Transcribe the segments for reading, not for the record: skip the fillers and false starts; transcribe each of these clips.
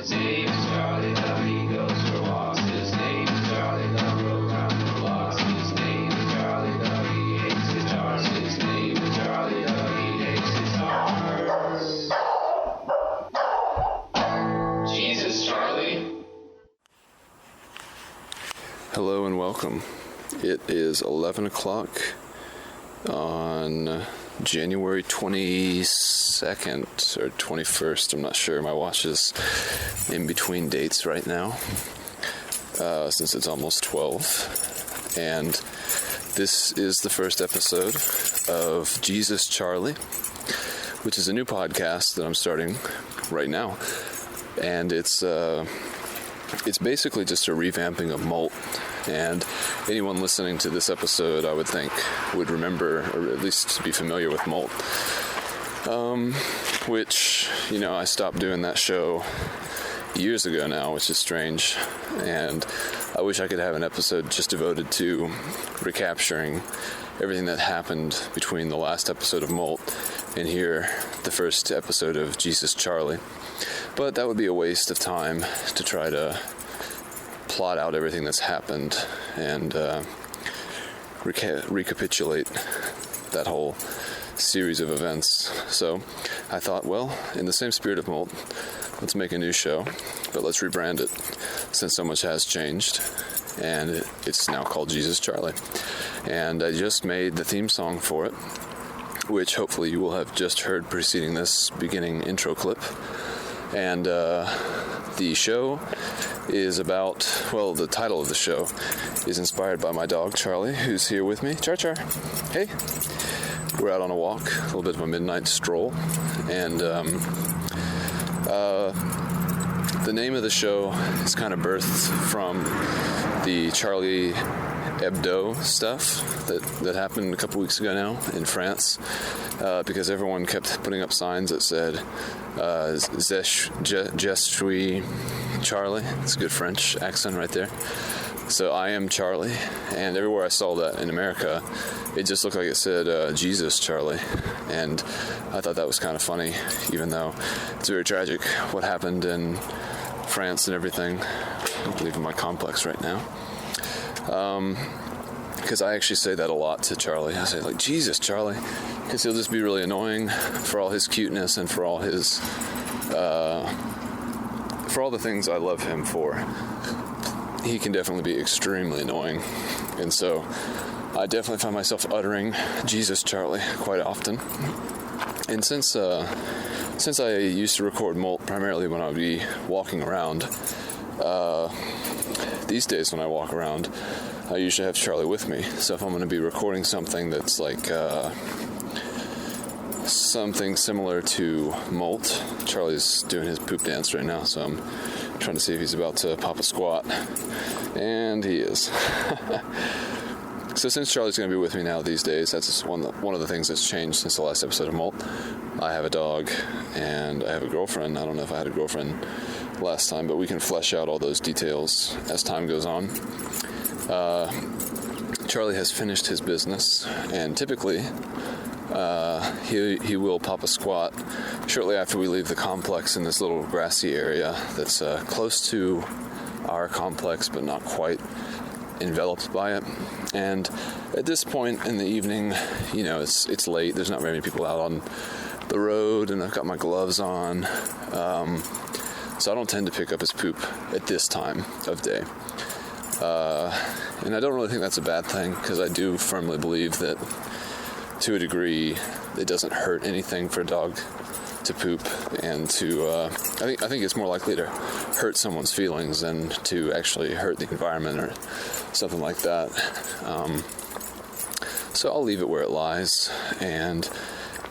His name is Charlie, love, he goes for walks. His name is Charlie, love, roll around the blocks. His name is Charlie, love, he hates guitars. His name is Charlie, love, he hates guitars. Jesus, Charlie. Hello and welcome. It is 11 o'clock on January 22nd or 21st. I'm not sure. My watch is in between dates right now since it's almost 12. And this is the first episode of Jesus Charlie, which is a new podcast that I'm starting right now. And it's basically just a revamping of Molt. And anyone listening to this episode, I would think, would remember, or at least be familiar with Molt. Which, I stopped doing that show years ago now, which is strange. And I wish I could have an episode just devoted to recapturing everything that happened between the last episode of Molt and here, the first episode of Jesus Charlie. But that would be a waste of time to try to plot out everything that's happened and recapitulate that whole series of events. So I thought, well, in the same spirit of Molt, let's make a new show, but let's rebrand it since so much has changed. And it's now called Jesus Charlie. And I just made the theme song for it, which hopefully you will have just heard preceding this beginning intro clip. And the show is about, well, the title of the show is inspired by my dog, Charlie, who's here with me. Char Char. Hey. We're out on a walk, a little bit of a midnight stroll. And the name of the show is kind of birthed from the Charlie Hebdo stuff that happened a couple weeks ago now in France, because everyone kept putting up signs that said, Je suis Charlie. It's a good French accent right there. So I am Charlie, and everywhere I saw that in America, it just looked like it said Jesus Charlie, and I thought that was kind of funny, even though it's very tragic what happened in France and everything. I'm leaving my complex right now. Because I actually say that a lot to Charlie. I say, like, Jesus, Charlie. Because he'll just be really annoying for all his cuteness and for all his, for all the things I love him for. He can definitely be extremely annoying. And so I definitely find myself uttering Jesus, Charlie quite often. And since I used to record Molt primarily when I would be walking around, these days when I walk around, I usually have Charlie with me. So if I'm going to be recording something that's like something similar to Molt, Charlie's doing his poop dance right now, so I'm trying to see if he's about to pop a squat. And he is. So since Charlie's going to be with me now these days, that's one of the things that's changed since the last episode of Molt. I have a dog and I have a girlfriend. I don't know if I had a girlfriend last time, but we can flesh out all those details as time goes on. Charlie has finished his business, and typically he will pop a squat shortly after we leave the complex in this little grassy area that's close to our complex but not quite enveloped by it. And at this point in the evening, it's late, there's not very many people out on the road, and I've got my gloves on, so I don't tend to pick up his poop at this time of day. And I don't really think that's a bad thing, because I do firmly believe that, to a degree, it doesn't hurt anything for a dog to poop, and to I think it's more likely to hurt someone's feelings than to actually hurt the environment or something like that. So I'll leave it where it lies, and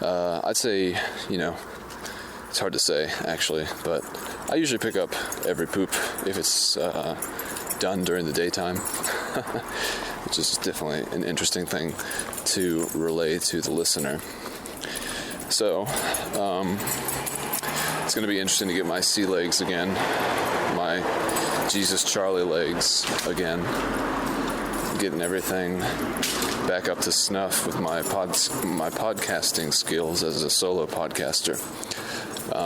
I'd say, it's hard to say actually, but I usually pick up every poop if it's done during the daytime, which is definitely an interesting thing to relay to the listener. So, it's going to be interesting to get my sea legs again, my Jesus Charlie legs again, getting everything back up to snuff with my podcasting skills as a solo podcaster.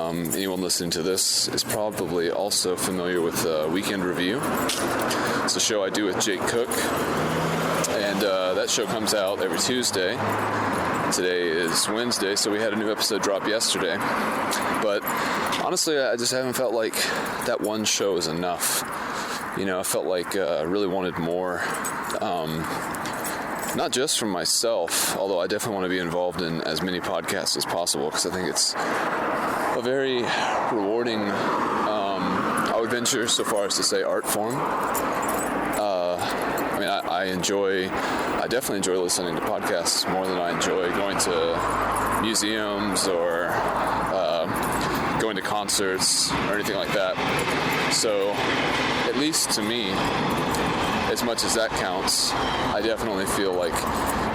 Anyone listening to this is probably also familiar with Weekend Review. It's a show I do with Jake Cook, and that show comes out every Tuesday. Today is Wednesday, so we had a new episode drop yesterday. But honestly, I just haven't felt like that one show is enough. I felt like I really wanted more. Not just from myself, although I definitely want to be involved in as many podcasts as possible, because I think it's a very rewarding, I would venture so far as to say, art form. I definitely enjoy listening to podcasts more than I enjoy going to museums or going to concerts or anything like that. So, at least to me, as much as that counts, I definitely feel like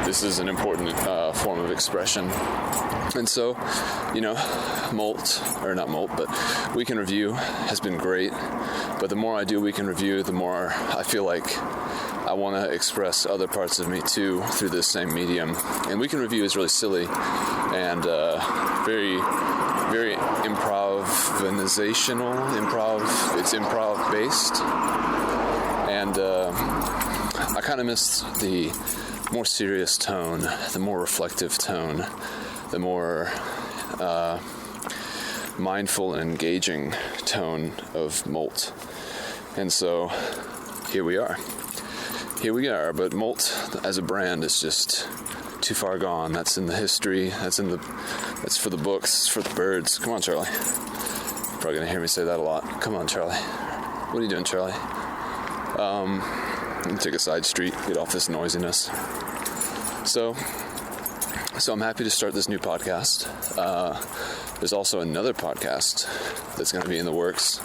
this is an important form of expression. And so, Weekend Review has been great. But the more I do Weekend Review, the more I feel like I want to express other parts of me too through this same medium. And Weekend Review is really silly and very, very It's improv based. And I kind of miss the more serious tone, the more reflective tone, the more mindful and engaging tone of Molt. And so here we are. But Molt as a brand is just too far gone. That's in the history. That's for the books. It's for the birds. Come on, Charlie. You're probably gonna hear me say that a lot. Come on, Charlie. What are you doing, Charlie? Let me take a side street, get off this noisiness. So I'm happy to start this new podcast. There's also another podcast that's going to be in the works.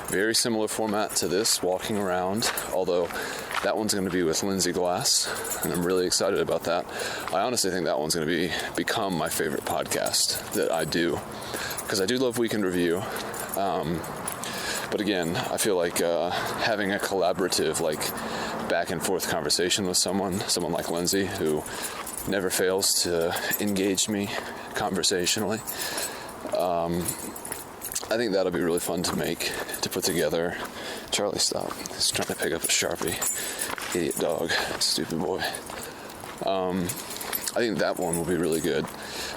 Very similar format to this, walking around, although that one's going to be with Lindsay Glass, and I'm really excited about that. I honestly think that one's going to become my favorite podcast that I do, because I do love Weekend Review. But again, I feel like having a collaborative, back and forth conversation with someone like Lindsay, who never fails to engage me conversationally. I think that'll be really fun to put together. Charlie, stop. He's trying to pick up a Sharpie. Idiot dog. Stupid boy. I think that one will be really good,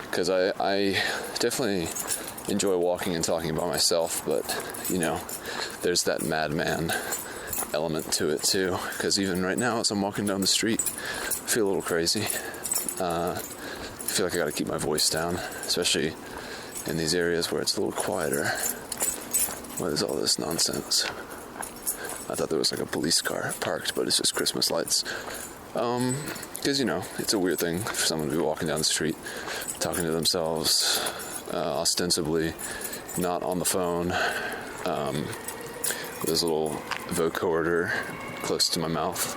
because I definitely enjoy walking and talking by myself, but, there's that madman element to it too, because even right now as I'm walking down the street, I feel a little crazy. I feel like I gotta keep my voice down, especially in these areas where it's a little quieter. What is all this nonsense? I thought there was a police car parked, but it's just Christmas lights. Because, it's a weird thing for someone to be walking down the street, talking to themselves, ostensibly not on the phone, with this little vocoder close to my mouth.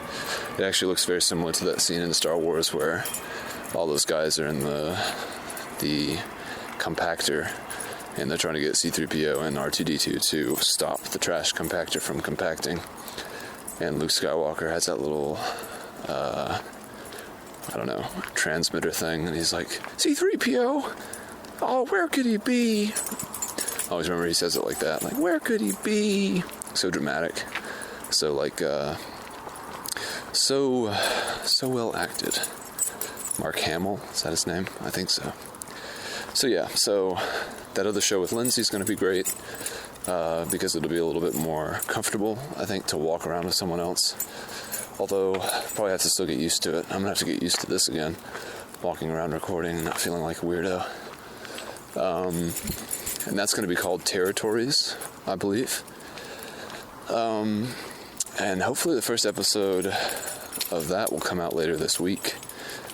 It actually looks very similar to that scene in Star Wars where all those guys are in the compactor, and they're trying to get C-3PO and R2-D2 to stop the trash compactor from compacting. And Luke Skywalker has that little, transmitter thing, and he's like, C-3PO? Oh, where could he be? I always remember he says it like that, where could he be? So dramatic. So, so well acted. Mark Hamill, is that his name? I think so. So that other show with Lindsay's going to be great, because it'll be a little bit more comfortable, I think, to walk around with someone else. Although, probably have to still get used to it. I'm going to have to get used to this again, walking around recording and not feeling like a weirdo. And that's going to be called Territories, I believe. And hopefully the first episode of that will come out later this week.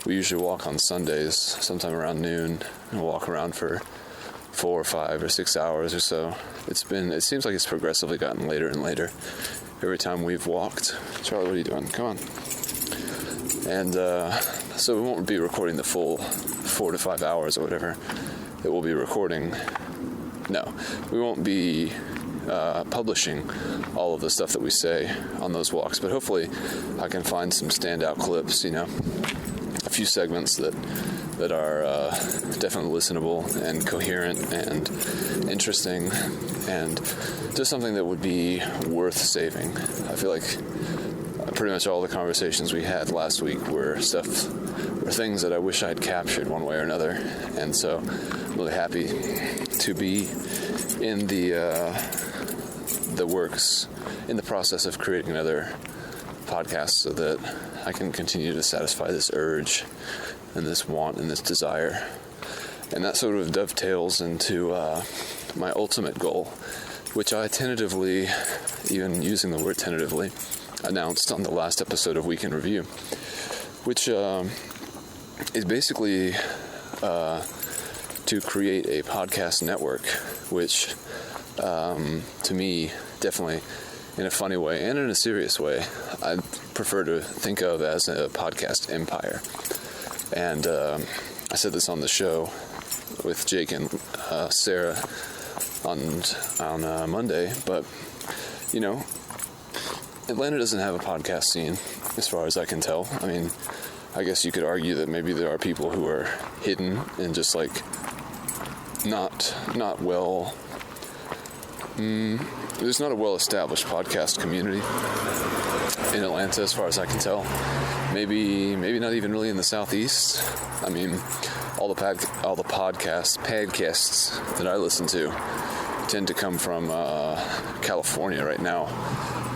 We usually walk on Sundays, sometime around noon, and walk around for 4 or 5 or 6 hours or so. It seems like it's progressively gotten later and later every time we've walked. Charlie, what are you doing? Come on. And so we won't be recording the full 4 to 5 hours or whatever. It will be recording. No, we won't be publishing all of the stuff that we say on those walks, but hopefully I can find some standout clips, few segments that are definitely listenable and coherent and interesting, and just something that would be worth saving. I feel like pretty much all the conversations we had last week were things that I wish I had captured one way or another, and so I'm really happy to be in the works, in the process of creating another podcast so that I can continue to satisfy this urge and this want and this desire. And that sort of dovetails into my ultimate goal, which I tentatively, even using the word tentatively, announced on the last episode of Week in Review, which is basically to create a podcast network, which to me, definitely in a funny way and in a serious way, I prefer to think of as a podcast empire. And I said this on the show with Jake and Sarah on Monday, but you know, Atlanta doesn't have a podcast scene as far as I can tell. I mean, I guess you could argue that maybe there are people who are hidden and just like not well. There's not a well-established podcast community in Atlanta, as far as I can tell. Maybe not even really in the Southeast. I mean, all the podcasts that I listen to tend to come from California right now,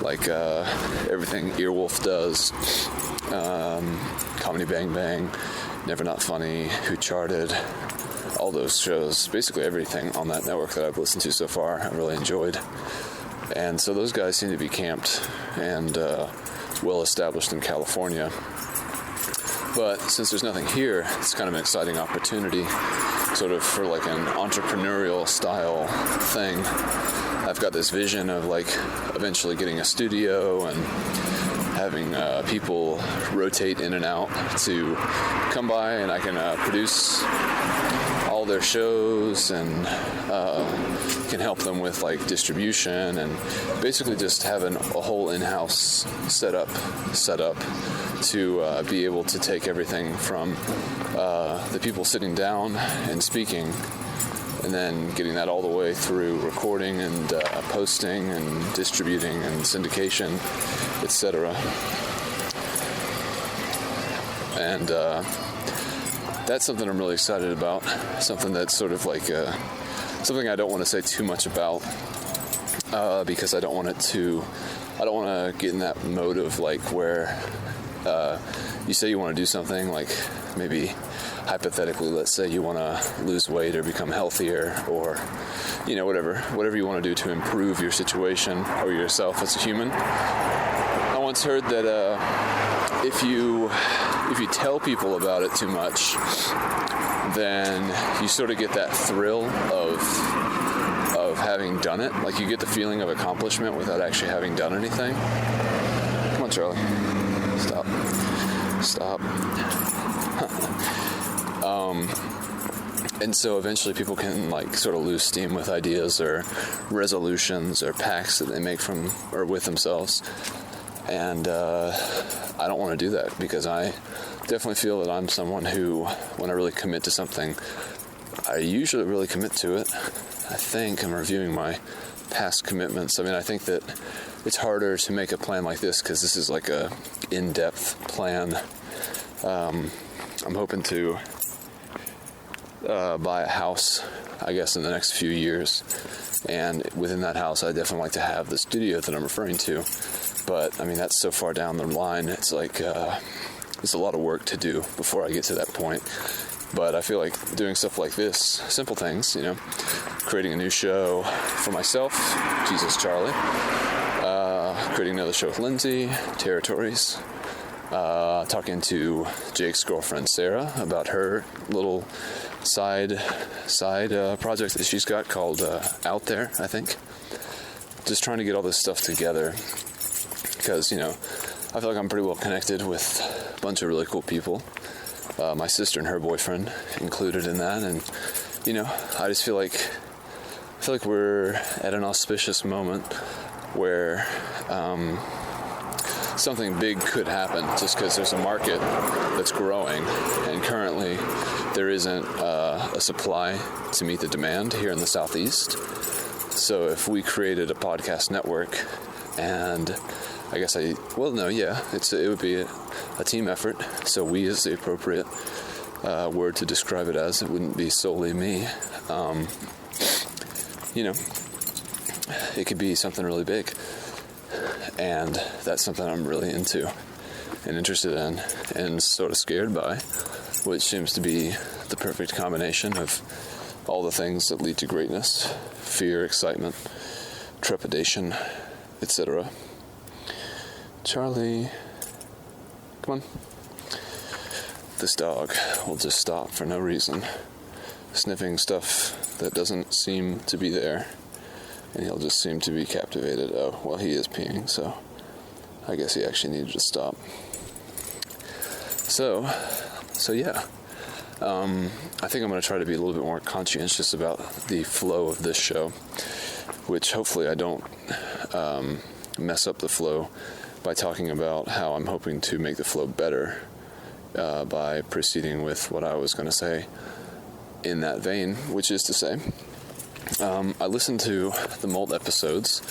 like everything Earwolf does, Comedy Bang Bang, Never Not Funny, Who Charted. All those shows, basically everything on that network that I've listened to so far, I really enjoyed. And so those guys seem to be camped and well established in California. But since there's nothing here, it's kind of an exciting opportunity, sort of for like an entrepreneurial style thing. I've got this vision of like eventually getting a studio and having people rotate in and out to come by, and I can produce all their shows and can help them with like distribution and basically just having a whole in-house setup to be able to take everything from the people sitting down and speaking, and then getting that all the way through recording and posting and distributing and syndication, etc. And that's something I'm really excited about. Something that's sort of like something I don't want to say too much about because I don't want to get in that mode of like where you say you want to do something, like maybe hypothetically, let's say you want to lose weight or become healthier, or you know, whatever you want to do to improve your situation or yourself as a human. I once heard that if you tell people about it too much, then you sort of get that thrill of having done it. Like you get the feeling of accomplishment without actually having done anything. Come on, Charlie. Stop. And so eventually people can like sort of lose steam with ideas or resolutions or pacts that they make from or with themselves. And I don't want to do that, because I definitely feel that I'm someone who, when I really commit to something, I usually really commit to it. I think I'm reviewing my past commitments. I mean, I think that it's harder to make a plan like this because this is like a in-depth plan. I'm hoping to buy a house, I guess, in the next few years. And within that house, I definitely like to have the studio that I'm referring to. But, I mean, that's so far down the line. It's like, it's a lot of work to do before I get to that point. But I feel like doing stuff like this, simple things, you know, creating a new show for myself, Jesus Charlie, creating another show with Lindsay, Territories, talking to Jake's girlfriend Sarah about her little side project that she's got called Out There, I think. Just trying to get all this stuff together because, you know, I feel like I'm pretty well connected with a bunch of really cool people. My sister and her boyfriend included in that, and you know, I feel like we're at an auspicious moment where something big could happen just because there's a market that's growing, and currently there isn't a supply to meet the demand here in the Southeast. So if we created a podcast network, and I guess it would be a team effort. So we is the appropriate word to describe it as. It wouldn't be solely me. It could be something really big. And that's something I'm really into and interested in and sort of scared by, which seems to be the perfect combination of all the things that lead to greatness: fear, excitement, trepidation, etc. Charlie, come on. This dog will just stop for no reason, sniffing stuff that doesn't seem to be there, and he'll just seem to be captivated. Oh, well, he is peeing, so I guess he actually needed to stop. So yeah. I think I'm going to try to be a little bit more conscientious about the flow of this show, which hopefully I don't mess up the flow by talking about how I'm hoping to make the flow better by proceeding with what I was going to say in that vein, which is to say, I listened to the Molt episodes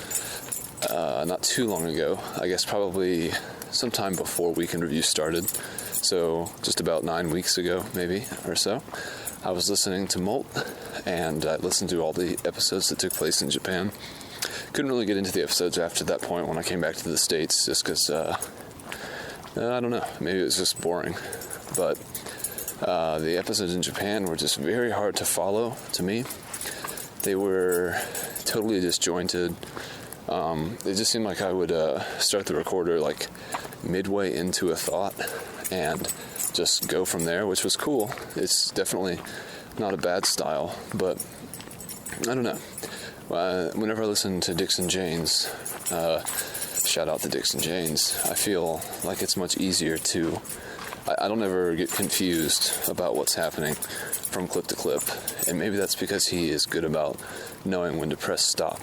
not too long ago, I guess probably sometime before Week in Review started, so just about 9 weeks ago maybe or so. I was listening to Molt, and I listened to all the episodes that took place in Japan. Couldn't really get into the episodes after that point when I came back to the States, just because, I don't know, maybe it was just boring. But the episodes in Japan were just very hard to follow to me. They were totally disjointed. It just seemed like I would start the recorder like midway into a thought and just go from there, which was cool. It's definitely not a bad style, but I don't know. Whenever I listen to Dixon Janes, shout out to Dixon Janes, I feel like it's much easier to... I don't ever get confused about what's happening from clip to clip, and maybe that's because he is good about knowing when to press stop,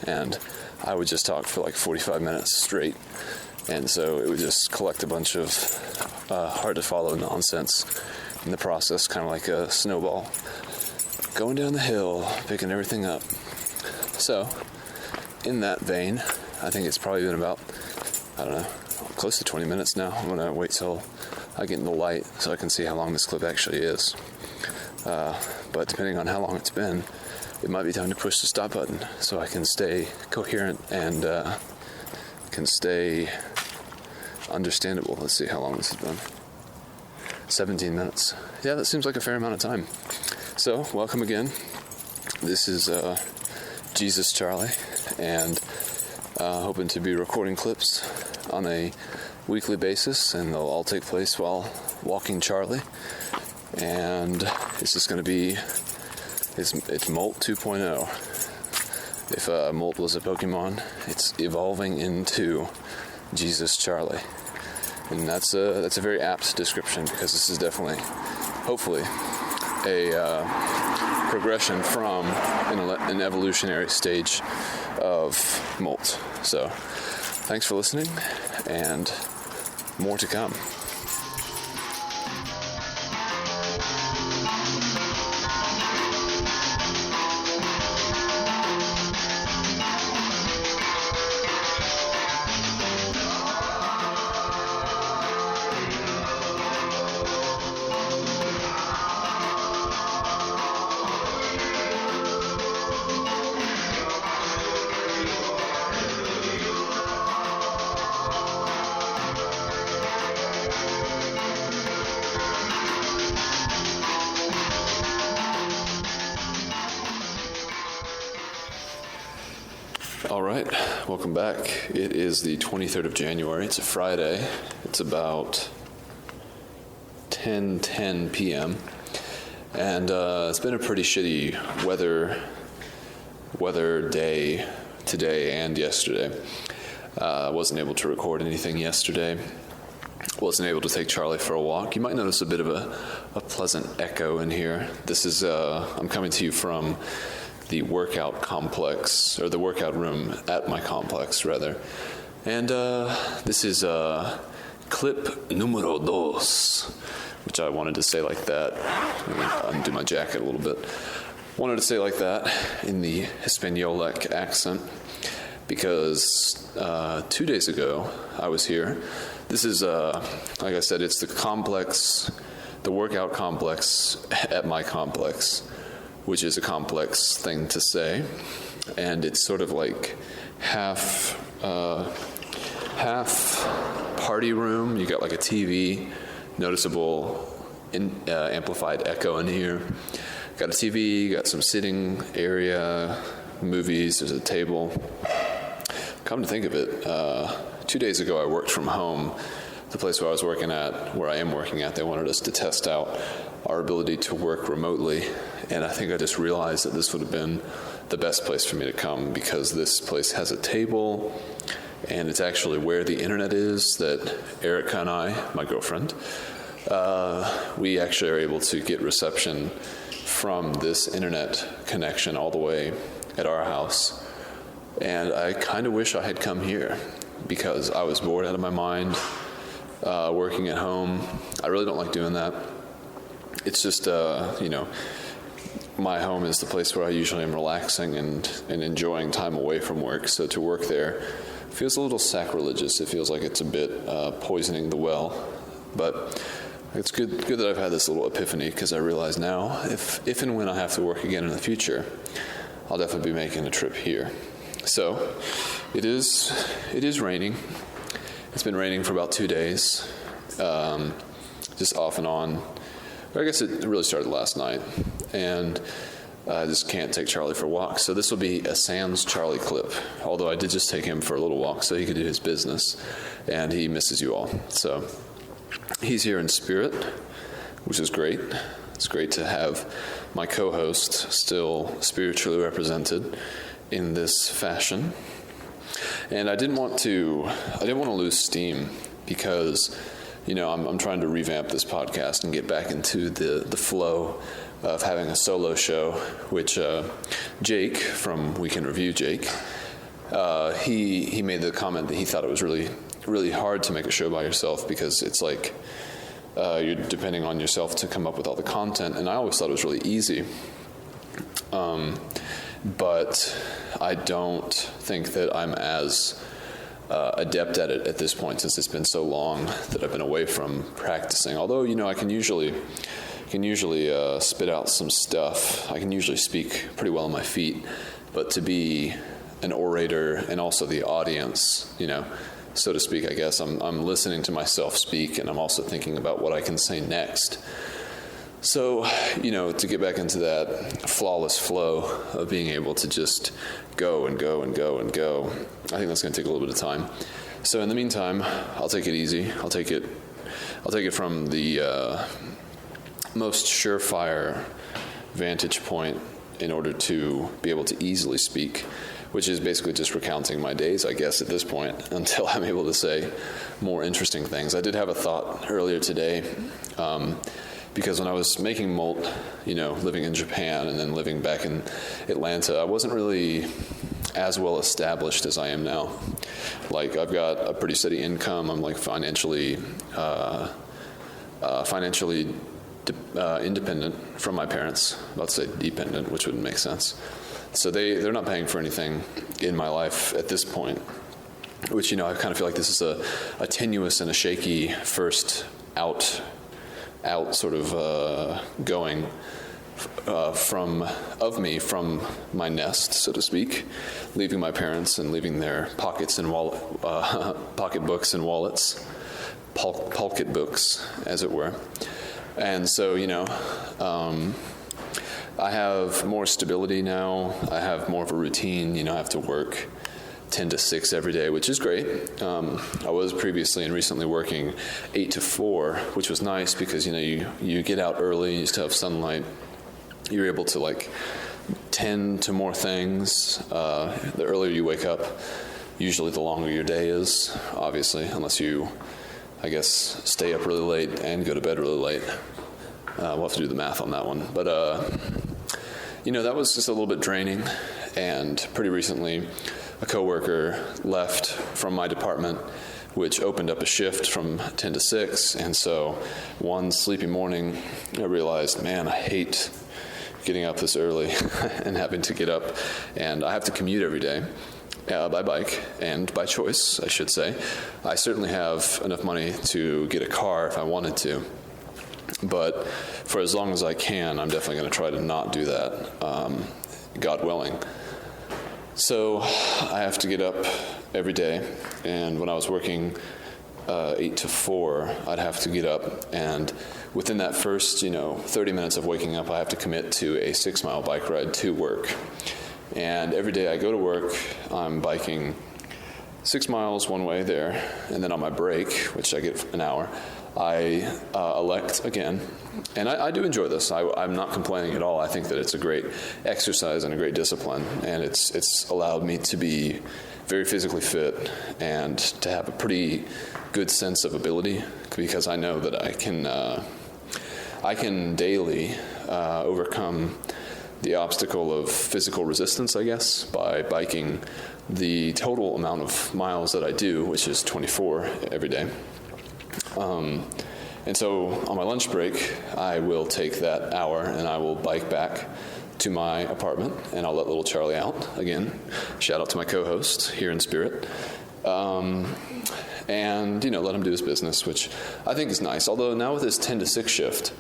and I would just talk for like 45 minutes straight, and so it would just collect a bunch of hard-to-follow nonsense in the process, kind of like a snowball going down the hill, picking everything up. So, in that vein, I think it's probably been about, close to 20 minutes now. I'm going to wait till I get in the light so I can see how long this clip actually is. But depending on how long it's been, it might be time to push the stop button so I can stay coherent and can stay understandable. Let's see how long this has been. 17 minutes. Yeah, that seems like a fair amount of time. So, welcome again. This is Jesus Charlie, and hoping to be recording clips on a weekly basis, and they'll all take place while walking Charlie. And it's just going to be, it's Molt 2.0. If Molt was a Pokemon, it's evolving into Jesus Charlie. And that's a very apt description, because this is definitely, hopefully, a progression from an evolutionary stage of Molt. So, thanks for listening, and more to come. All right, welcome back. It is the 23rd of January. It's a Friday. It's about 10:10 p.m. And it's been a pretty shitty weather day today and yesterday. I wasn't able to record anything yesterday. Wasn't able to take Charlie for a walk. You might notice a bit of a pleasant echo in here. This is I'm coming to you from the workout complex, or the workout room at my complex, rather. And this is clip numero dos, which I wanted to say like that. Let me undo my jacket a little bit. Wanted to say like that in the Hispaniola accent because 2 days ago I was here. This is, like I said, it's the workout complex at my complex, which is a complex thing to say. And it's sort of like half party room. You got like a TV, noticeable amplified echo in here. Got a TV, got some sitting area, movies, there's a table. Come to think of it, 2 days ago I worked from home. The place where I am working at, they wanted us to test out our ability to work remotely. And I think I just realized that this would have been the best place for me to come because this place has a table and it's actually where the internet is that Erica and I, my girlfriend, we actually are able to get reception from this internet connection all the way at our house. And I kind of wish I had come here because I was bored out of my mind working at home. I really don't like doing that. It's just, my home is the place where I usually am relaxing and enjoying time away from work. So to work there feels a little sacrilegious. It feels like it's a bit poisoning the well. But it's good that I've had this little epiphany because I realize now if and when I have to work again in the future, I'll definitely be making a trip here. So it is raining. It's been raining for about 2 days, just off and on. I guess it really started last night, and I just can't take Charlie for walks. So this will be a sans Charlie clip, although I did just take him for a little walk so he could do his business, and he misses you all. So he's here in spirit, which is great. It's great to have my co-host still spiritually represented in this fashion. And I didn't want to lose steam because, I'm trying to revamp this podcast and get back into the flow of having a solo show, which Jake from Weekend Review, Jake, he made the comment that he thought it was really, really hard to make a show by yourself because it's like you're depending on yourself to come up with all the content, and I always thought it was really easy. But I don't think that I'm as adept at it at this point since it's been so long that I've been away from practicing. Although, I can usually spit out some stuff. I can usually speak pretty well on my feet. But to be an orator and also the audience, so to speak, I guess, I'm listening to myself speak and I'm also thinking about what I can say next. So, to get back into that flawless flow of being able to just go and go and go and go, I think that's going to take a little bit of time. So in the meantime, I'll take it easy. I'll take it from the most surefire vantage point in order to be able to easily speak, which is basically just recounting my days, I guess, at this point, until I'm able to say more interesting things. I did have a thought earlier today, because when I was making Molt, living in Japan and then living back in Atlanta, I wasn't really as well established as I am now. Like, I've got a pretty steady income. I'm like financially independent from my parents. I'm about to say dependent, which wouldn't make sense. So they're not paying for anything in my life at this point, which, I kind of feel like this is a tenuous and a shaky first out sort of going from my nest, so to speak, leaving my parents and leaving their pockets and pocketbooks and wallets, pocketbooks, as it were. And so, I have more stability now. I have more of a routine. I have to work 10 to 6 every day, which is great. I was previously and recently working 8 to 4, which was nice because, you get out early, you still have sunlight. You're able to, tend to more things. The earlier you wake up, usually the longer your day is, obviously, unless you, I guess, stay up really late and go to bed really late. We'll have to do the math on that one. But, that was just a little bit draining. And pretty recently, a coworker left from my department, which opened up a shift from 10 to 6. And so one sleepy morning, I realized, man, I hate getting up this early and having to get up. And I have to commute every day by bike, and by choice, I should say. I certainly have enough money to get a car if I wanted to. But for as long as I can, I'm definitely going to try to not do that, God willing. So I have to get up every day, and when I was working 8 to 4, I'd have to get up, and within that first 30 minutes of waking up, I have to commit to a 6-mile bike ride to work. And every day I go to work, I'm biking 6 miles one way there, and then on my break, which I get an hour, I elect again. And I do enjoy this. I'm not complaining at all. I think that it's a great exercise and a great discipline, and it's allowed me to be very physically fit and to have a pretty good sense of ability, because I know that I can daily overcome the obstacle of physical resistance, I guess, by biking the total amount of miles that I do, which is 24 every day. And so on my lunch break, I will take that hour and I will bike back to my apartment, and I'll let little Charlie out. Again, shout out to my co-host here in spirit. And, let him do his business, which I think is nice. Although now with his 10 to 6 shift,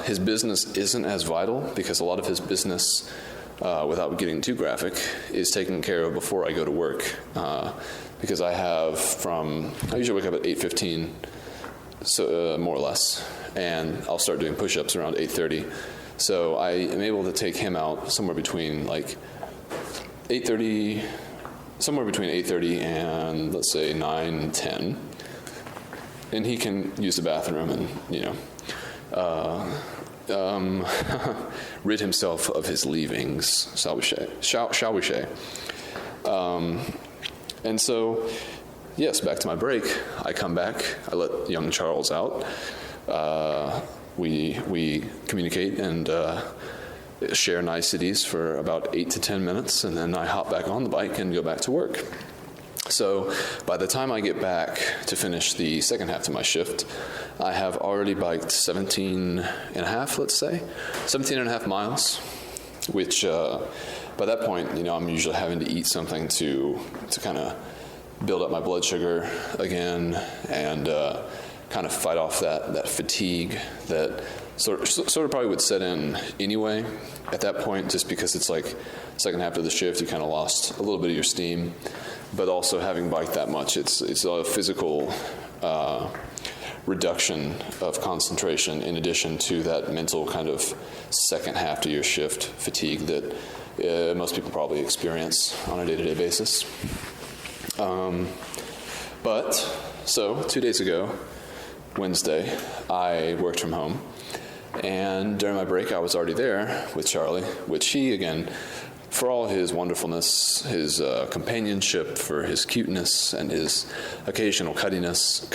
his business isn't as vital, because a lot of his business, without getting too graphic, is taken care of before I go to work. Because I usually wake up at 8:15, so more or less, and I'll start doing push-ups around 8:30. So I am able to take him out somewhere between 8:30 and, let's say, 9:10, and he can use the bathroom and rid himself of his leavings, shall we say. And so, yes, back to my break. I come back. I let young Charles out. We communicate and share niceties for about 8 to 10 minutes, and then I hop back on the bike and go back to work. So by the time I get back to finish the second half of my shift, I have already biked 17 and a half, let's say, 17 and a half miles, which by that point, I'm usually having to eat something to kind of build up my blood sugar again and kind of fight off that fatigue that sort of probably would set in anyway at that point, just because it's like second half of the shift, you kind of lost a little bit of your steam. But also having biked that much, it's a physical reduction of concentration in addition to that mental kind of second half to your shift fatigue that most people probably experience on a day-to-day basis. So 2 days ago, Wednesday, I worked from home, and during my break I was already there with Charlie, which he, again, for all his wonderfulness, his companionship, for his cuteness and his occasional cuddliness,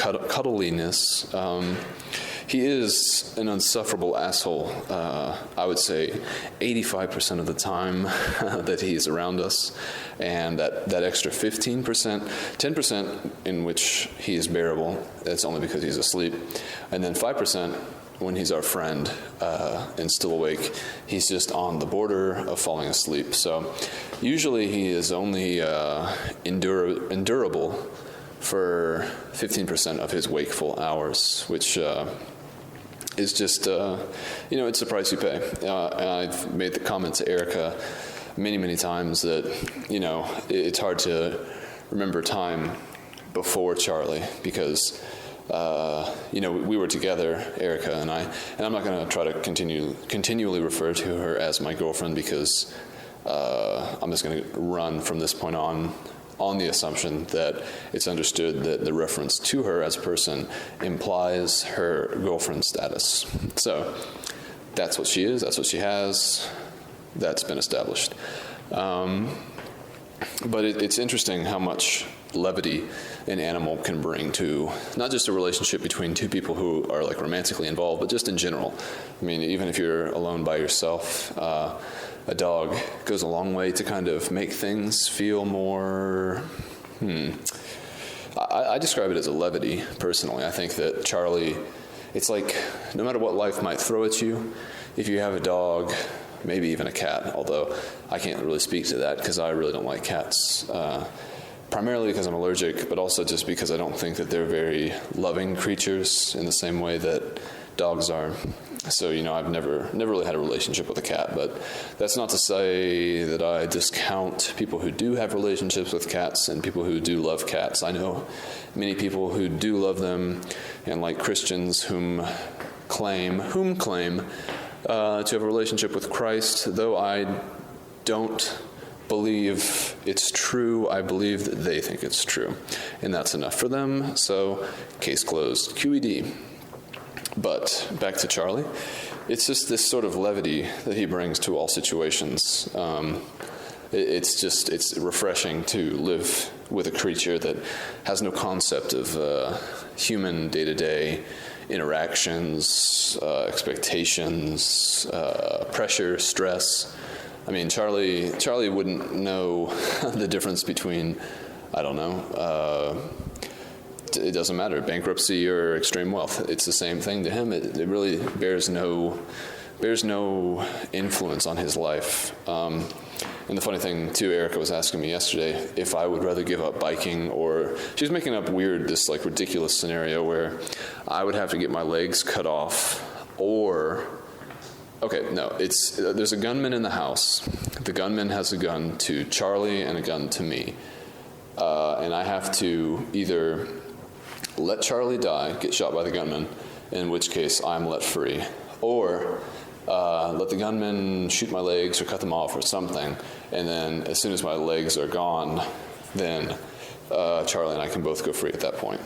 he is an insufferable asshole, I would say 85% of the time that he's around us, and that extra 15%, 10% in which he is bearable, that's only because he's asleep, and then 5% when he's our friend and still awake, he's just on the border of falling asleep. So usually he is only endurable for 15% of his wakeful hours, which is just, it's the price you pay. I've made the comment to Erica many times that, it's hard to remember time before Charlie, because we were together, Erica and I, and I'm not going to try to continually refer to her as my girlfriend, because I'm just going to run from this point on the assumption that it's understood that the reference to her as a person implies her girlfriend status. So that's what she is, that's what she has, that's been established. But it's interesting how much levity an animal can bring to not just a relationship between two people who are romantically involved, but just in general. I mean, even if you're alone by yourself, a dog goes a long way to kind of make things feel more, I describe it as a levity, personally. I think that Charlie, it's like no matter what life might throw at you, if you have a dog, maybe even a cat, although I can't really speak to that because I really don't like cats, primarily because I'm allergic, but also just because I don't think that they're very loving creatures in the same way that dogs are. So, I've never really had a relationship with a cat, but that's not to say that I discount people who do have relationships with cats and people who do love cats. I know many people who do love them, and like Christians whom claim to have a relationship with Christ, though I don't believe it's true, I believe that they think it's true, and that's enough for them. So, case closed, QED. But back to Charlie, it's just this sort of levity that he brings to all situations. It's refreshing to live with a creature that has no concept of human day-to-day interactions, expectations, pressure, stress. I mean, Charlie wouldn't know the difference between, I don't know, it doesn't matter, bankruptcy or extreme wealth. It's the same thing to him. It really bears no influence on his life. And the funny thing, too, Erica was asking me yesterday if I would rather give up biking, or she was making up this like ridiculous scenario where I would have to get my legs cut off, or there's a gunman in the house. The gunman has a gun to Charlie and a gun to me, and I have to either let Charlie die, get shot by the gunman, in which case I'm let free, or let the gunman shoot my legs or cut them off or something, and then as soon as my legs are gone, then Charlie and I can both go free at that point.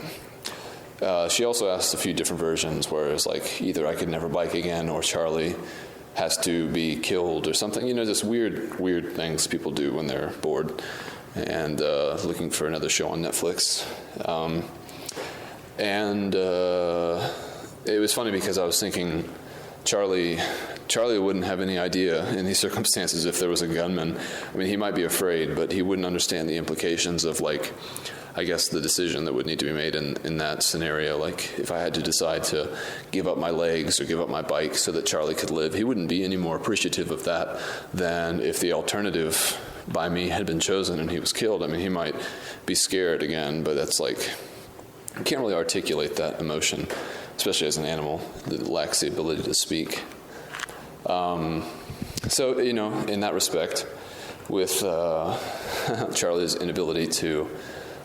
She also asked a few different versions where it's like either I could never bike again or Charlie has to be killed or something. Just weird things people do when they're bored and looking for another show on Netflix. It was funny because I was thinking Charlie wouldn't have any idea in these circumstances if there was a gunman. I mean, he might be afraid, but he wouldn't understand the implications of, like, I guess the decision that would need to be made in that scenario. Like, if I had to decide to give up my legs or give up my bike so that Charlie could live, he wouldn't be any more appreciative of that than if the alternative by me had been chosen and he was killed. I mean, he might be scared again, but that's like, you can't really articulate that emotion, especially as an animal that lacks the ability to speak. So, in that respect, with Charlie's inability to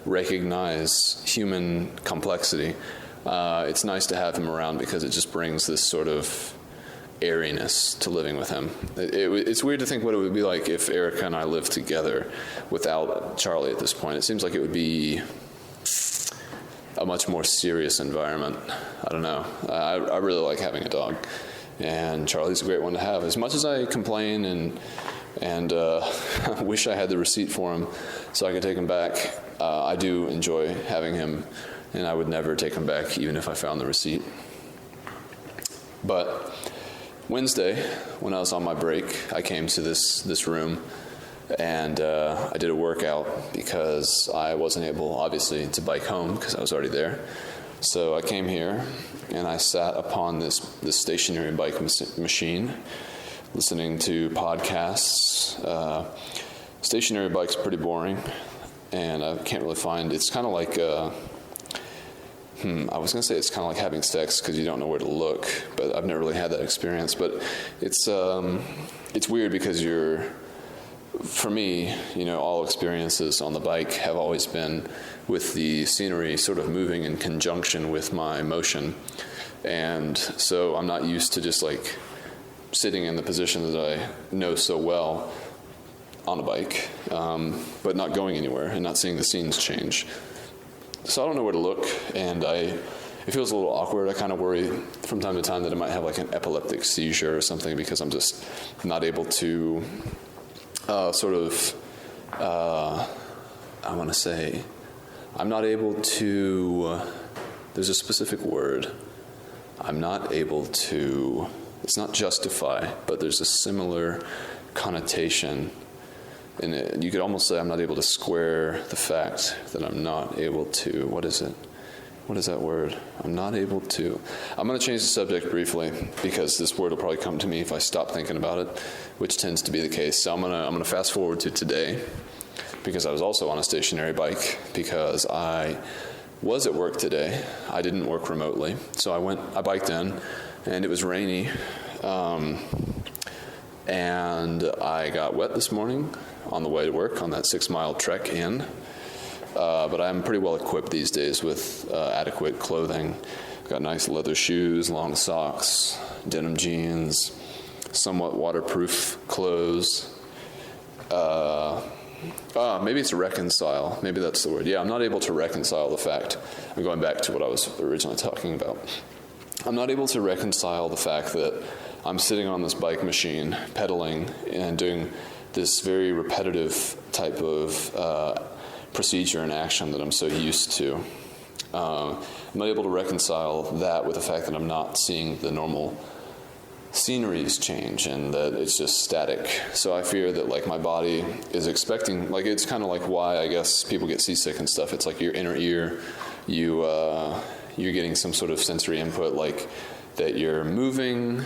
recognize human complexity, it's nice to have him around because it just brings this sort of airiness to living with him. It's weird to think what it would be like if Erica and I lived together without Charlie at this point. It seems like it would be a much more serious environment. I don't know. I really like having a dog, and Charlie's a great one to have. As much as I complain and wish I had the receipt for him so I could take him back, I do enjoy having him, and I would never take him back even if I found the receipt. But Wednesday, when I was on my break, I came to this room, and I did a workout because I wasn't able, obviously, to bike home because I was already there. So I came here, and I sat upon this stationary bike machine, listening to podcasts. Stationary bike's pretty boring, and I can't really find, it's kind of like, I was going to say it's kind of like having sex because you don't know where to look, but I've never really had that experience. But it's weird because for me, all experiences on the bike have always been with the scenery sort of moving in conjunction with my motion. And so I'm not used to just like sitting in the position that I know so well on a bike, but not going anywhere and not seeing the scenes change. So I don't know where to look, and it feels a little awkward. I kind of worry from time to time that I might have like an epileptic seizure or something because I'm just not able to I'm not able to, there's a specific word. I'm not able to, it's not justify, but there's a similar connotation. And you could almost say I'm not able to square the fact that I'm not able to, what is it? What is that word? I'm not able to. I'm going to change the subject briefly because this word will probably come to me if I stop thinking about it, which tends to be the case. So I'm going to fast forward to today because I was also on a stationary bike because I was at work today. I didn't work remotely. So I biked in and it was rainy. And I got wet this morning on the way to work on that 6-mile trek in. But I'm pretty well equipped these days with adequate clothing. I've got nice leather shoes, long socks, denim jeans, somewhat waterproof clothes. Maybe it's reconcile. Maybe that's the word. Yeah, I'm not able to reconcile the fact. I'm going back to what I was originally talking about. I'm not able to reconcile the fact that I'm sitting on this bike machine, pedaling, and doing this very repetitive type of procedure and action that I'm so used to. I'm not able to reconcile that with the fact that I'm not seeing the normal sceneries change and that it's just static. So I fear that like my body is expecting, like it's kind of like why I guess people get seasick and stuff. It's like your inner ear, you're getting some sort of sensory input like that you're moving,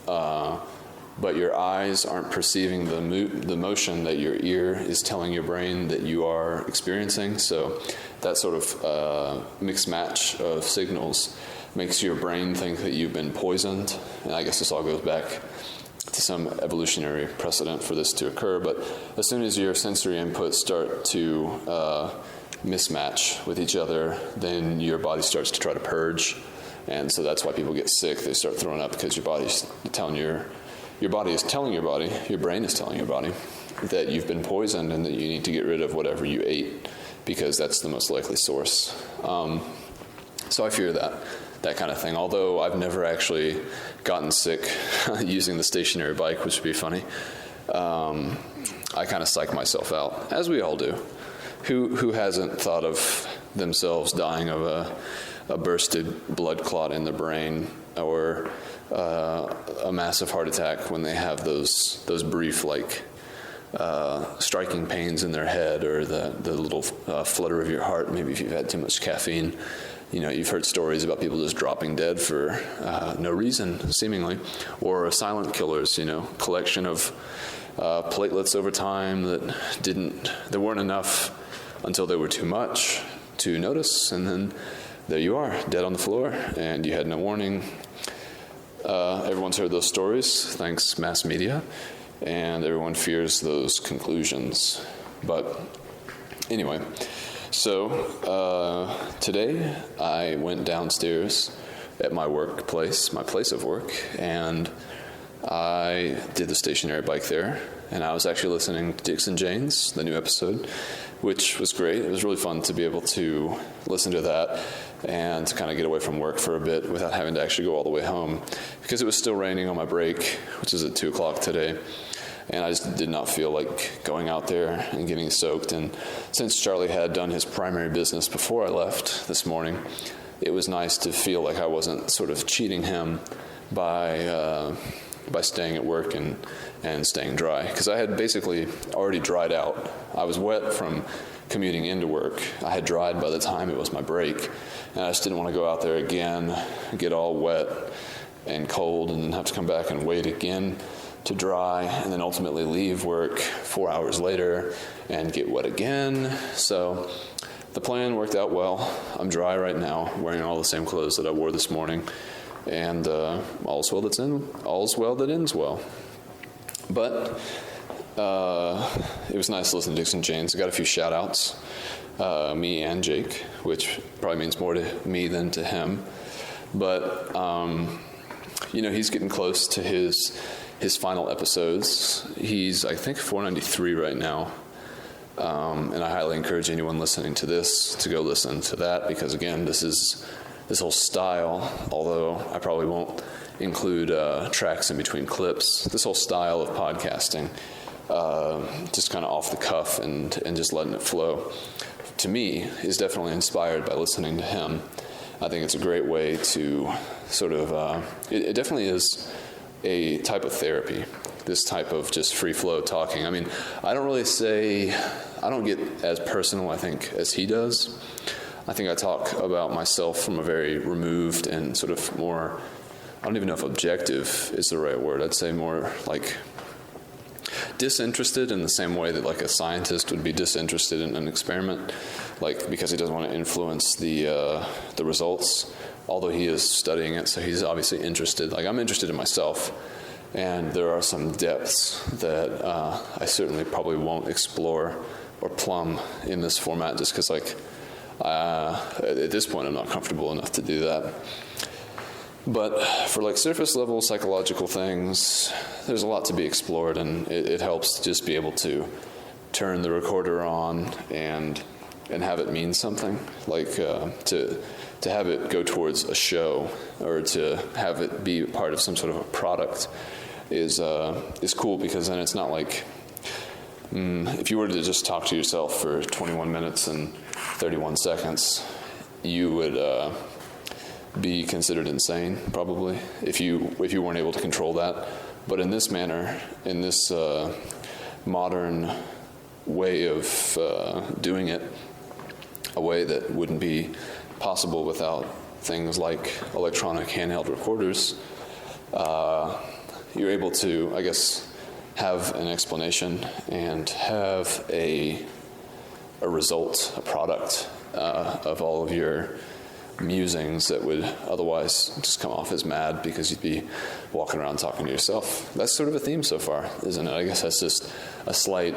but your eyes aren't perceiving the motion that your ear is telling your brain that you are experiencing. So that sort of mixed match of signals makes your brain think that you've been poisoned. And I guess this all goes back to some evolutionary precedent for this to occur. But as soon as your sensory inputs start to mismatch with each other, then your body starts to try to purge. And so that's why people get sick. They start throwing up because your body is telling your brain is telling your body that you've been poisoned and that you need to get rid of whatever you ate because that's the most likely source. So I fear that kind of thing. Although I've never actually gotten sick using the stationary bike, which would be funny. I kind of psych myself out, as we all do. Who hasn't thought of themselves dying of a bursted blood clot in the brain or a massive heart attack when they have those brief like striking pains in their head or the little flutter of your heart, maybe if you've had too much caffeine. You know, you've heard stories about people just dropping dead for no reason, seemingly, or silent killers, collection of platelets over time that weren't enough until they were too much to notice, and then there you are, dead on the floor, and you had no warning. Everyone's heard those stories, thanks mass media, and everyone fears those conclusions. But anyway, so today I went downstairs at my workplace, my place of work, and I did the stationary bike there, and I was actually listening to Dixon Janes, the new episode, which was great. It was really fun to be able to listen to that and to kind of get away from work for a bit without having to actually go all the way home because it was still raining on my break, which is at 2 o'clock today. And I just did not feel like going out there and getting soaked. And since Charlie had done his primary business before I left this morning, it was nice to feel like I wasn't sort of cheating him by staying at work and staying dry. Because I had basically already dried out. I was wet from commuting into work. I had dried by the time it was my break. And I just didn't want to go out there again, get all wet and cold, and have to come back and wait again to dry, and then ultimately leave work 4 hours later and get wet again. So the plan worked out well. I'm dry right now, wearing all the same clothes that I wore this morning, and all's well that ends well. But it was nice to listen to Dixon Janes. I got a few shout-outs, me and Jake, which probably means more to me than to him. But, he's getting close to his final episodes. He's, I think, 493 right now. And I highly encourage anyone listening to this to go listen to that because, again, this whole style, although I probably won't include tracks in between clips, this whole style of podcasting, just kind of off the cuff and just letting it flow, to me, is definitely inspired by listening to him. I think it's a great way to sort of, it definitely is a type of therapy, this type of just free flow talking. I mean, I don't get as personal, I think, as he does. I think I talk about myself from a very removed and sort of more, I don't even know if objective is the right word. I'd say more like disinterested, in the same way that like a scientist would be disinterested in an experiment, like because he doesn't want to influence the results, although he is studying it, so he's obviously interested. Like I'm interested in myself, and there are some depths that I certainly probably won't explore or plumb in this format, just because like at this point I'm not comfortable enough to do that. But for like surface level psychological things, there's a lot to be explored, and it helps to just be able to turn the recorder on and have it mean something, like to have it go towards a show, or to have it be part of some sort of a product is cool, because then it's not like if you were to just talk to yourself for 21 minutes and 31 seconds, you would be considered insane, probably, if you weren't able to control that. But in this manner, in this modern way of doing it, a way that wouldn't be possible without things like electronic handheld recorders, you're able to, I guess, have an explanation and have a result, a product of all of your musings that would otherwise just come off as mad because you'd be walking around talking to yourself. That's sort of a theme so far, isn't it? I guess that's just a slight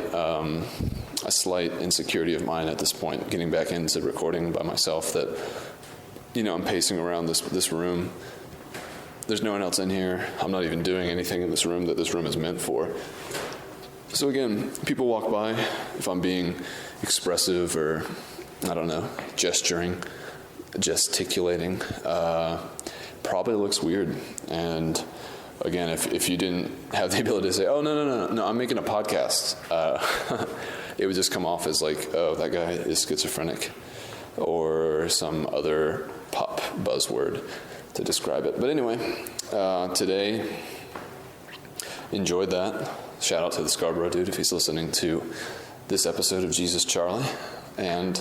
insecurity of mine at this point, getting back into recording by myself, that, you know, I'm pacing around this room. There's no one else in here. I'm not even doing anything in this room that this room is meant for. So again, people walk by, if I'm being expressive or, I don't know, gesticulating, probably looks weird. And again, if you didn't have the ability to say, oh, no, I'm making a podcast, it would just come off as like, oh, that guy is schizophrenic, or some other pop buzzword to describe it. But anyway, today, enjoyed that. Shout out to the Scarborough dude if he's listening to this episode of Jesus Charlie. And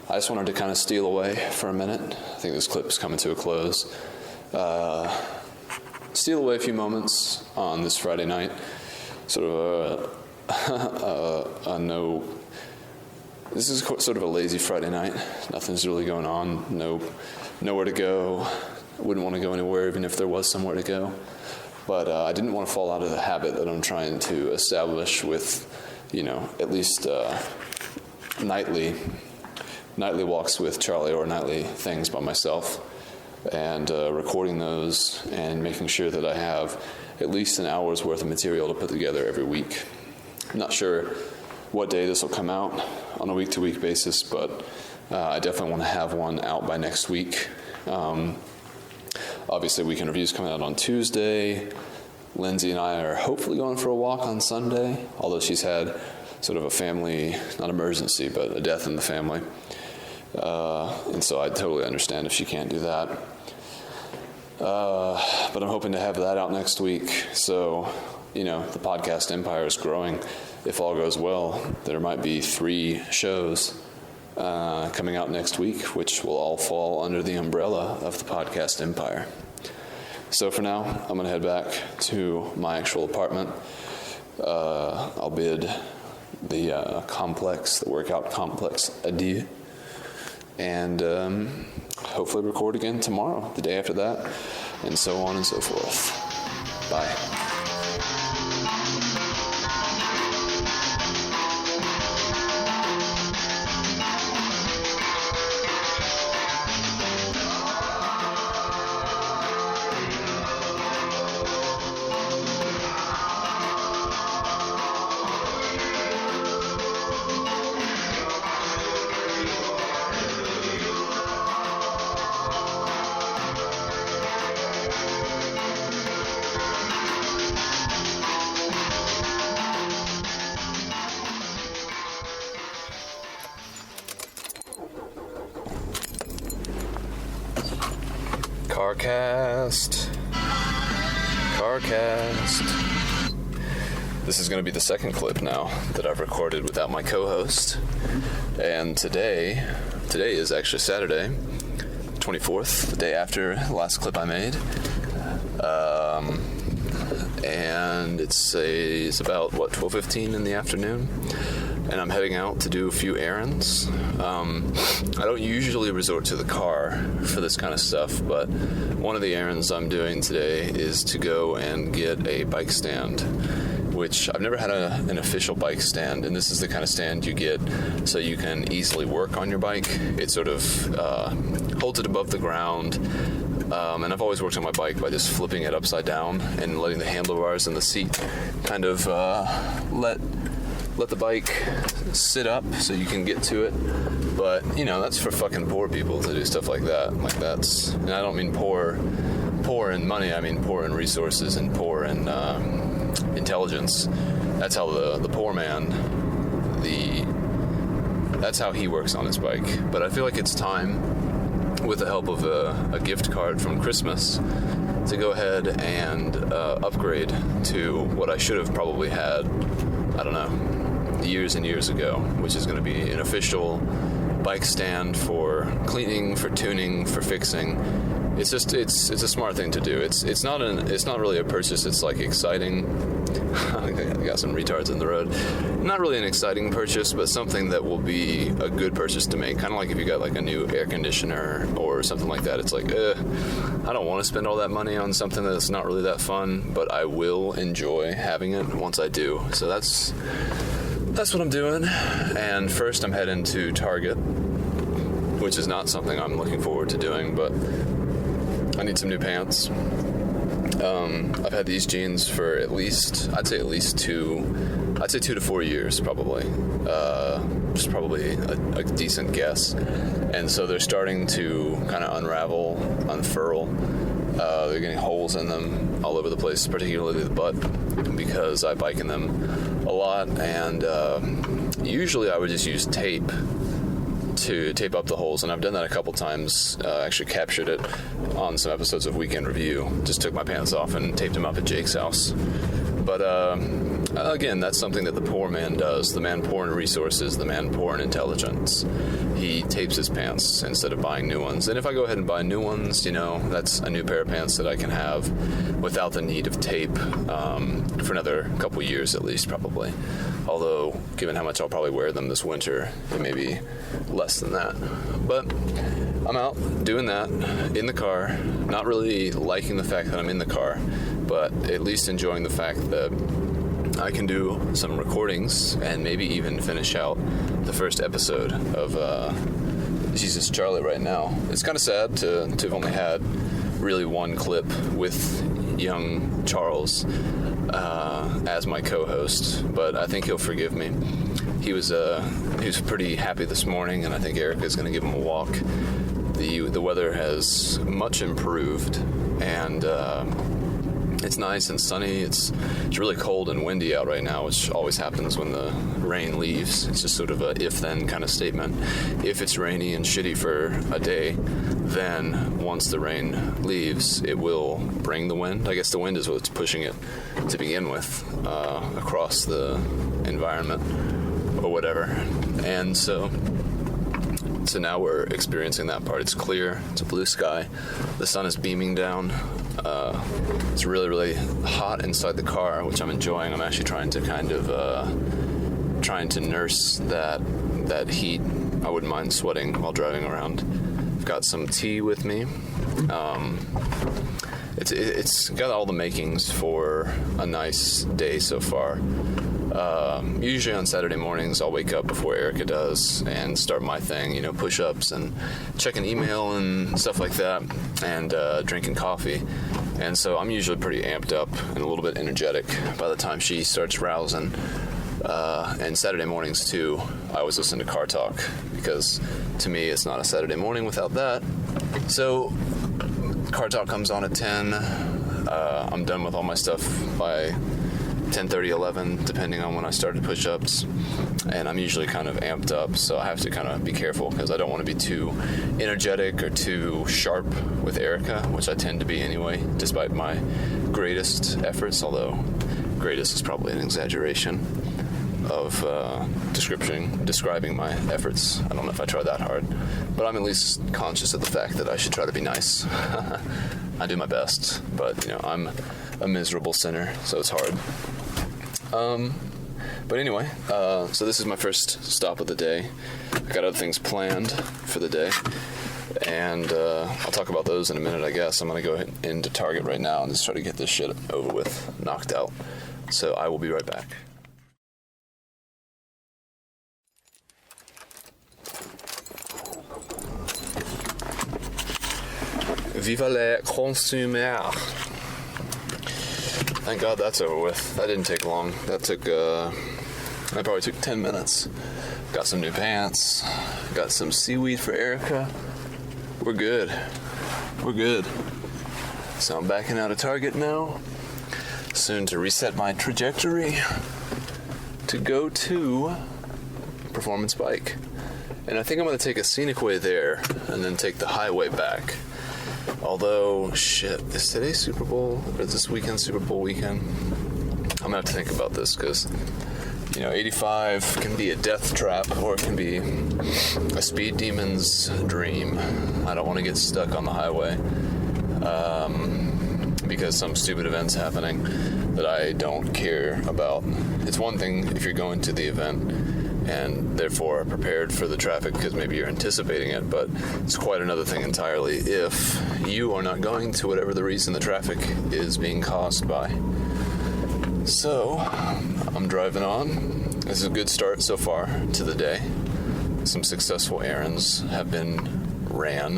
I just wanted to kind of steal away for a minute. I think this clip is coming to a close. Steal away a few moments on this Friday night. Sort of this is sort of a lazy Friday night. Nothing's really going on. Nowhere to go. Wouldn't want to go anywhere even if there was somewhere to go. But I didn't want to fall out of the habit that I'm trying to establish with, you know, at least nightly walks with Charlie, or nightly things by myself, and recording those and making sure that I have at least an hour's worth of material to put together every week. I'm not sure what day this will come out on a week-to-week basis, but I definitely want to have one out by next week. Obviously, Weekend Review's coming out on Tuesday. Lindsay and I are hopefully going for a walk on Sunday, although she's had sort of a family, not emergency, but a death in the family. And so I totally understand if she can't do that. But I'm hoping to have that out next week. So, you know, the podcast empire is growing. If all goes well, there might be 3 shows coming out next week, which will all fall under the umbrella of the podcast empire. So for now, I'm going to head back to my actual apartment. I'll bid the workout complex adieu. And hopefully record again tomorrow, the day after that, and so on and so forth. Bye. CarCast. Carcast. This is going to be the second clip now that I've recorded without my co-host. And today is actually Saturday, 24th, the day after the last clip I made. And it's about, 12:15 in the afternoon. And I'm heading out to do a few errands. I don't usually resort to the car for this kind of stuff, but one of the errands I'm doing today is to go and get a bike stand, which I've never had an official bike stand, and this is the kind of stand you get so you can easily work on your bike. It sort of holds it above the ground, and I've always worked on my bike by just flipping it upside down and letting the handlebars and the seat kind of let the bike sit up so you can get to it. But, that's for fucking poor people to do stuff like that. And I don't mean poor in money, I mean poor in resources and poor in intelligence. That's how the poor man, that's how he works on his bike. But I feel like it's time, with the help of a gift card from Christmas, to go ahead and upgrade to what I should have probably had, I don't know, years and years ago, which is going to be an official bike stand for cleaning, for tuning, for fixing. It's a smart thing to do. It's not really a purchase. It's like exciting. I got some retards in the road. Not really an exciting purchase, but something that will be a good purchase to make. Kind of like if you got like a new air conditioner or something like that. It's like, I don't want to spend all that money on something that's not really that fun, but I will enjoy having it once I do. So that's what I'm doing. And first I'm heading to Target, which is not something I'm looking forward to doing, but I need some new pants. I've had these jeans for I'd say 2 to 4 years probably. Just probably a decent guess. And so they're starting to kind of unfurl. They're getting holes in them all over the place, particularly the butt, because I bike in them a lot. And usually I would just use tape to tape up the holes, and I've done that a couple times. Actually captured it on some episodes of Weekend Review. Just took my pants off and taped them up at Jake's house. But again, that's something that the poor man does. The man poor in resources, the man poor in intelligence. He tapes his pants instead of buying new ones. And if I go ahead and buy new ones, that's a new pair of pants that I can have without the need of tape for another couple years at least, probably. Although, given how much I'll probably wear them this winter, it may be less than that. But I'm out doing that in the car, not really liking the fact that I'm in the car, but at least enjoying the fact that I can do some recordings and maybe even finish out the first episode of Jesus Charlie right now. It's kind of sad to have only had really one clip with young Charles as my co-host, but I think he'll forgive me. He was pretty happy this morning, and I think Erica's going to give him a walk. The weather has much improved, and it's nice and sunny. It's really cold and windy out right now, which always happens when the rain leaves. It's just sort of a if-then kind of statement. If it's rainy and shitty for a day, then once the rain leaves, it will bring the wind. I guess the wind is what's pushing it to begin with across the environment or whatever. And so now we're experiencing that part. It's clear. It's a blue sky. The sun is beaming down. It's really, really hot inside the car, which I'm enjoying. I'm actually trying to nurse that heat. I wouldn't mind sweating while driving around. I've got some tea with me. It's got all the makings for a nice day so far. Usually on Saturday mornings, I'll wake up before Erica does and start my thing, push-ups and checking email and stuff like that, and drinking coffee. And so I'm usually pretty amped up and a little bit energetic by the time she starts rousing. And Saturday mornings, too, I always listen to Car Talk, because to me, it's not a Saturday morning without that. So Car Talk comes on at 10. I'm done with all my stuff by 10:30, 11, depending on when I started push-ups. And I'm usually kind of amped up, so I have to kind of be careful because I don't want to be too energetic or too sharp with Erica, which I tend to be anyway, despite my greatest efforts, although greatest is probably an exaggeration of describing my efforts. I don't know if I try that hard, but I'm at least conscious of the fact that I should try to be nice. I do my best, but I'm a miserable sinner, so it's hard. But anyway, so this is my first stop of the day. I got other things planned for the day, and I'll talk about those in a minute, I guess. I'm going to go into Target right now and just try to get this shit over with, knocked out. So I will be right back. Viva les consommateurs. Thank God that's over with. That didn't take long. That probably took 10 minutes. Got some new pants. Got some seaweed for Erica. We're good. So I'm backing out of Target now. Soon to reset my trajectory to go to Performance Bike. And I think I'm going to take a scenic way there and then take the highway back. Although, shit, is today Super Bowl, or is this weekend Super Bowl weekend? I'm gonna have to think about this, because, 85 can be a death trap, or it can be a speed demon's dream. I don't want to get stuck on the highway, because some stupid event's happening that I don't care about. It's one thing if you're going to the event, and therefore are prepared for the traffic because maybe you're anticipating it, but it's quite another thing entirely if you are not going to whatever the reason the traffic is being caused by. So, I'm driving on. This is a good start so far to the day. Some successful errands have been run.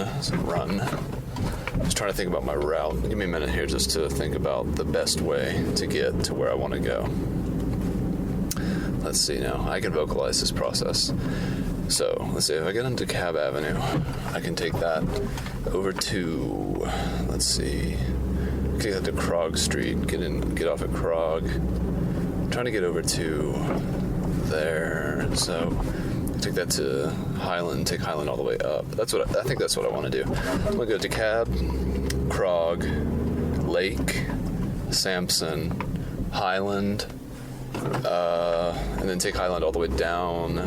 Just trying to think about my route. Give me a minute here just to think about the best way to get to where I want to go. Let's see now. I can vocalize this process. So, let's see. If I get onto Cab Avenue, I can take that over to, let's see, take that to Krog Street. Get off at Krog. I'm trying to get over to there. So, take that to Highland. Take Highland all the way up. I think that's what I want to do. I'm gonna go to Cab, Krog, Lake, Sampson, Highland. And then take Highland all the way down,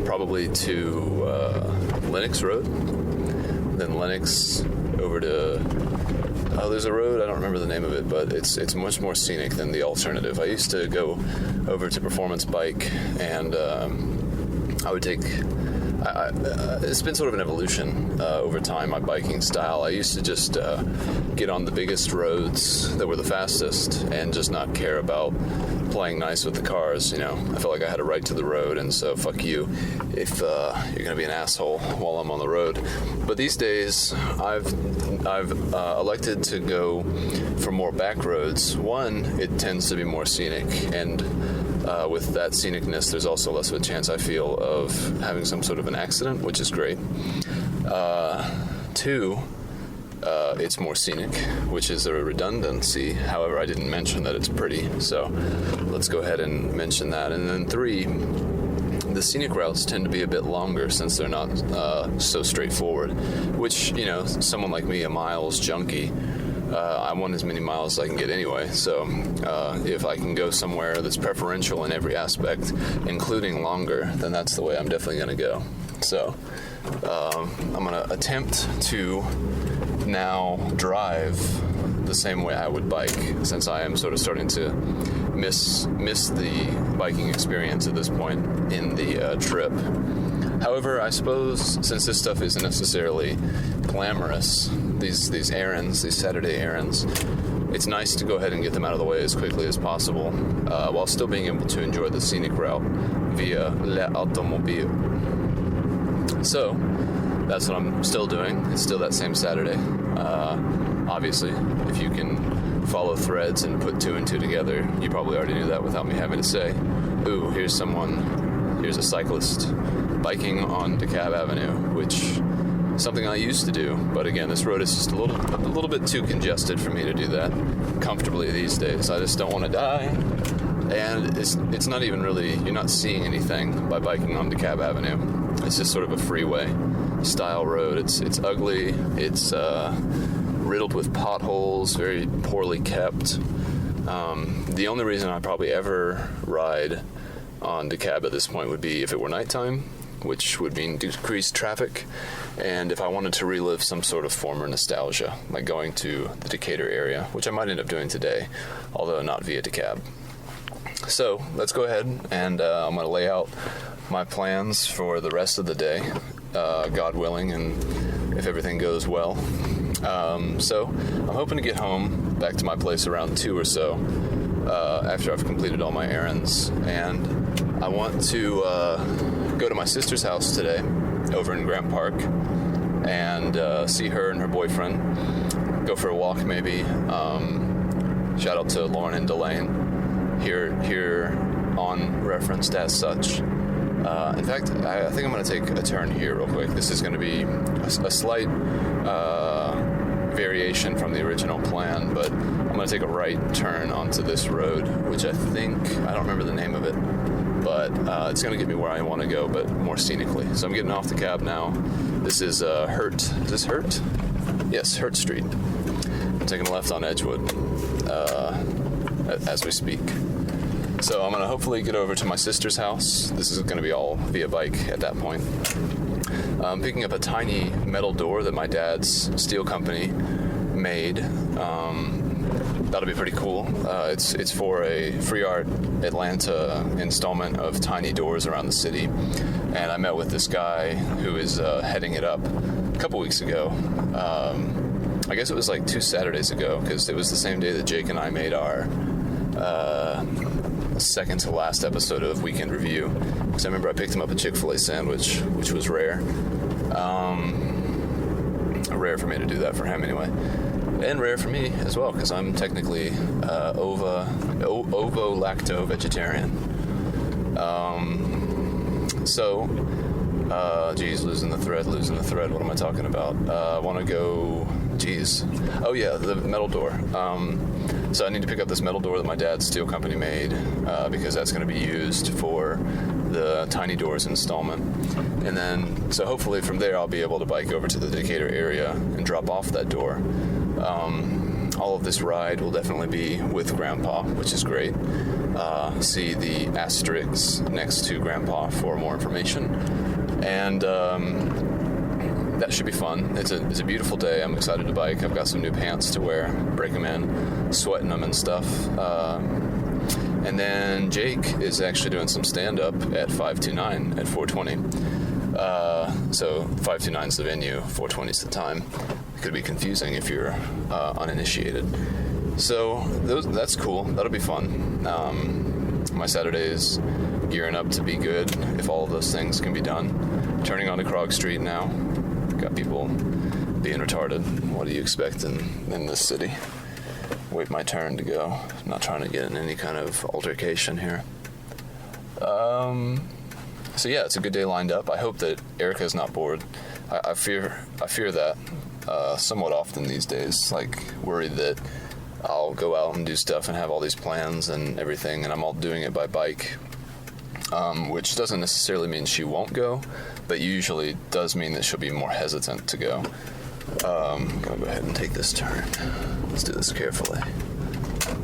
probably to Lenox Road. Then Lenox over to there's a road, I don't remember the name of it, but it's much more scenic than the alternative. I used to go over to Performance Bike, and I would take. It's been sort of an evolution over time, my biking style. I used to just get on the biggest roads that were the fastest and just not care about playing nice with the cars. I felt like I had a right to the road, and so fuck you if you're gonna be an asshole while I'm on the road. But these days, I've elected to go for more back roads. One, it tends to be more scenic, and with that scenicness, there's also less of a chance, I feel, of having some sort of an accident, which is great. Two, it's more scenic, which is a redundancy. However, I didn't mention that it's pretty, so let's go ahead and mention that. And then three, the scenic routes tend to be a bit longer since they're not so straightforward, which, someone like me, a miles junkie, I want as many miles as I can get anyway, so if I can go somewhere that's preferential in every aspect, including longer, then that's the way I'm definitely going to go. So I'm going to attempt to now drive the same way I would bike, since I am sort of starting to miss the biking experience at this point in the trip. However, I suppose since this stuff isn't necessarily glamorous, these errands, these Saturday errands, it's nice to go ahead and get them out of the way as quickly as possible, while still being able to enjoy the scenic route via l'automobile. So, that's what I'm still doing. It's still that same Saturday. Obviously, if you can follow threads and put two and two together, you probably already knew that without me having to say, ooh, here's a cyclist biking on DeKalb Avenue, which something I used to do. But again, this road is just a little bit too congested for me to do that comfortably these days. I just don't want to die. And it's not even really, you're not seeing anything by biking on DeKalb Avenue. It's just sort of a freeway style road. It's ugly. It's riddled with potholes, very poorly kept. The only reason I probably ever ride on DeKalb at this point would be if it were nighttime, which would mean decreased traffic, and if I wanted to relive some sort of former nostalgia, like going to the Decatur area, which I might end up doing today, although not via DeKalb. So let's go ahead and I'm going to lay out my plans for the rest of the day, God willing, and if everything goes well. So I'm hoping to get home back to my place around 2 or so after I've completed all my errands, and I want to go to my sister's house today over in Grant Park and see her and her boyfriend, go for a walk maybe. Shout out to Lauren and Delane, here on referenced as such. In fact, I think I'm going to take a turn here real quick. This is going to be a slight variation from the original plan, but I'm going to take a right turn onto this road, which I don't remember the name of it, but it's going to get me where I want to go, but more scenically. So I'm getting off the cab now. This is Hurt. Is this Hurt? Yes, Hurt Street. I'm taking a left on Edgewood as we speak. So I'm going to hopefully get over to my sister's house. This is going to be all via bike at that point. I'm picking up a tiny metal door that my dad's steel company made. That'll be pretty cool. It's for a Free Art Atlanta installment of tiny doors around the city. And I met with this guy who is heading it up a couple weeks ago. I guess it was like 2 Saturdays ago, because it was the same day that Jake and I made our second to last episode of Weekend Review, because I remember I picked him up a Chick-fil-A sandwich, which was rare. Rare for me to do that for him anyway, and rare for me as well, because I'm technically ovo-lacto vegetarian. Losing the thread. What am I talking about? I want to go. Oh yeah, the metal door. So I need to pick up this metal door that my dad's steel company made, because that's going to be used for the tiny doors installment. And then, so hopefully from there I'll be able to bike over to the Decatur area and drop off that door. All of this ride will definitely be with Grandpa, which is great. See the asterisks next to Grandpa for more information. And that should be fun. It's a beautiful day. I'm excited to bike. I've got some new pants to wear, break them in, sweating them and stuff. And then Jake is actually doing some stand-up at 529 at 420. So 529 is the venue, 420 is the time. It could be confusing if you're uninitiated. So that's cool. That'll be fun. My Saturday is gearing up to be good if all of those things can be done. Turning onto Krog Street now. Got people being retarded. What do you expect in this city? Wait my turn to go. I'm not trying to get in any kind of altercation here. So yeah, it's a good day lined up. I hope that Erica's not bored. I fear that somewhat often these days. Like, worried that I'll go out and do stuff and have all these plans and everything, and I'm all doing it by bike. Which doesn't necessarily mean she won't go, but usually does mean that she'll be more hesitant to go. I'm gonna go ahead and take this turn. Let's do this carefully.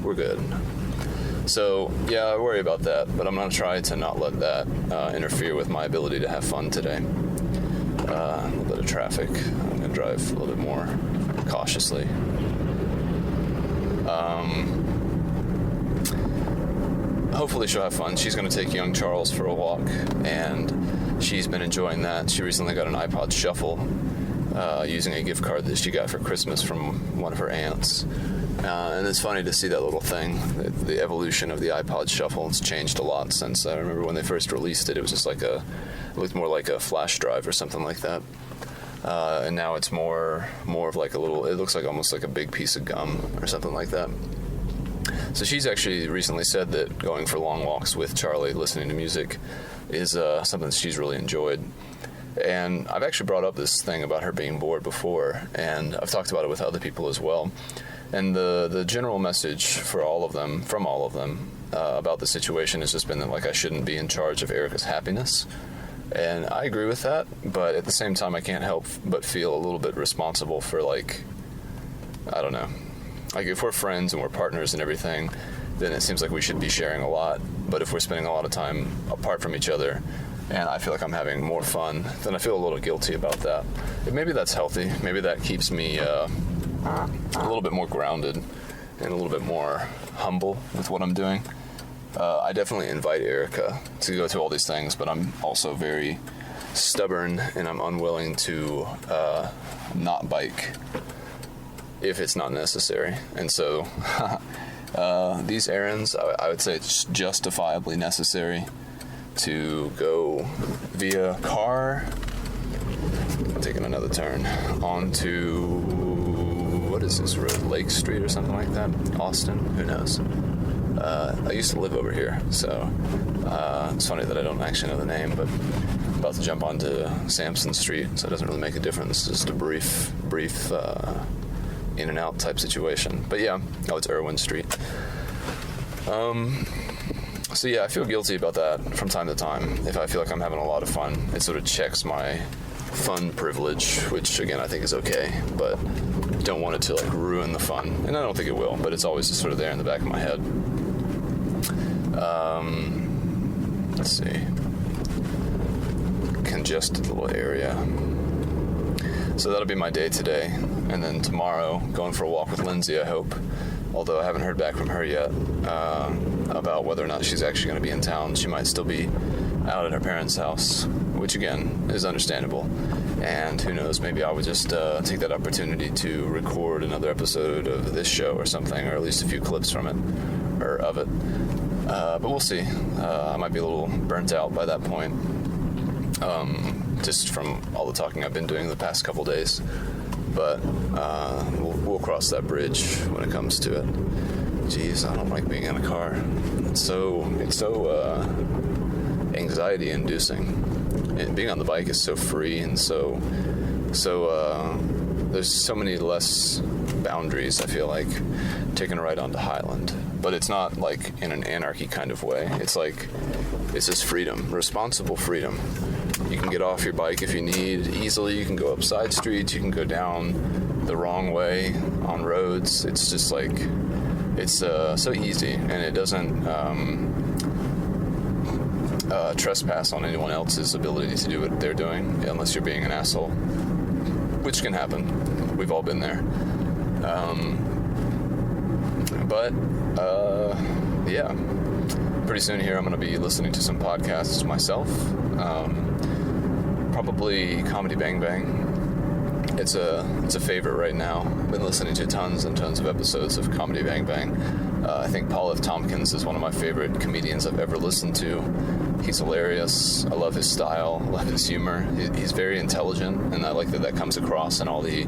We're good. So, yeah, I worry about that, but I'm gonna try to not let that interfere with my ability to have fun today. A little bit of traffic. I'm gonna drive a little bit more cautiously. Hopefully she'll have fun. She's going to take young Charles for a walk, and she's been enjoying that. She recently got an iPod Shuffle using a gift card that she got for Christmas from one of her aunts. And it's funny to see that little thing, the evolution of the iPod Shuffle. It's changed a lot since I remember when they first released it. It was just it looked more like a flash drive or something like that. And now it's more of like it looks like almost like a big piece of gum or something like that. So she's actually recently said that going for long walks with Charlie, listening to music, is something that she's really enjoyed. And I've actually brought up this thing about her being bored before, and I've talked about it with other people as well. And the general message from all of them, about the situation has just been that, like, I shouldn't be in charge of Erica's happiness. And I agree with that, but at the same time, I can't help but feel a little bit responsible for, like, I don't know. Like, if we're friends and we're partners and everything, then it seems like we should be sharing a lot. But if we're spending a lot of time apart from each other, and I feel like I'm having more fun, then I feel a little guilty about that. Maybe that's healthy. Maybe that keeps me a little bit more grounded and a little bit more humble with what I'm doing. I definitely invite Erica to go to all these things, but I'm also very stubborn, and I'm unwilling to not bike if it's not necessary. And so these errands, I would say it's justifiably necessary to go via car, taking another turn, onto, what is this road, Lake Street or something like that? Austin? Who knows? I used to live over here, so it's funny that I don't actually know the name, but I'm about to jump onto Sampson Street, so it doesn't really make a difference. It's just a brief in and out type situation. But yeah, it's Irwin Street. So yeah, I feel guilty about that from time to time. If I feel like I'm having a lot of fun, it sort of checks my fun privilege, which again I think is okay, but don't want it to like ruin the fun. And I don't think it will, but it's always just sort of there in the back of my head. Let's see. Congested little area. So that'll be my day today. And then tomorrow, going for a walk with Lindsay, I hope. Although I haven't heard back from her yet about whether or not she's actually going to be in town. She might still be out at her parents' house, which again is understandable. And who knows, maybe I would just take that opportunity to record another episode of this show or something, or at least a few clips from it, or of it. But we'll see. I might be a little burnt out by that point, just from all the talking I've been doing the past couple days. But we'll cross that bridge when it comes to it. Jeez, I don't like being in a car. It's so anxiety-inducing. And being on the bike is so free, and so there's so many less boundaries, I feel like, taking a ride onto Highland. But it's not like in an anarchy kind of way. It's like, it's just freedom, responsible freedom. You can get off your bike if you need easily. You can go up side streets. You can go down the wrong way on roads. It's just like, it's so easy, and it doesn't trespass on anyone else's ability to do what they're doing, unless you're being an asshole, which can happen. We've all been there. Yeah. Pretty soon here, I'm going to be listening to some podcasts myself. Probably Comedy Bang Bang. It's a favorite right now. I've been listening to tons and tons of episodes of Comedy Bang Bang. I think Paul F. Tompkins is one of my favorite comedians I've ever listened to. He's hilarious. I love his style. I love his humor. He's very intelligent, and I like that comes across in all the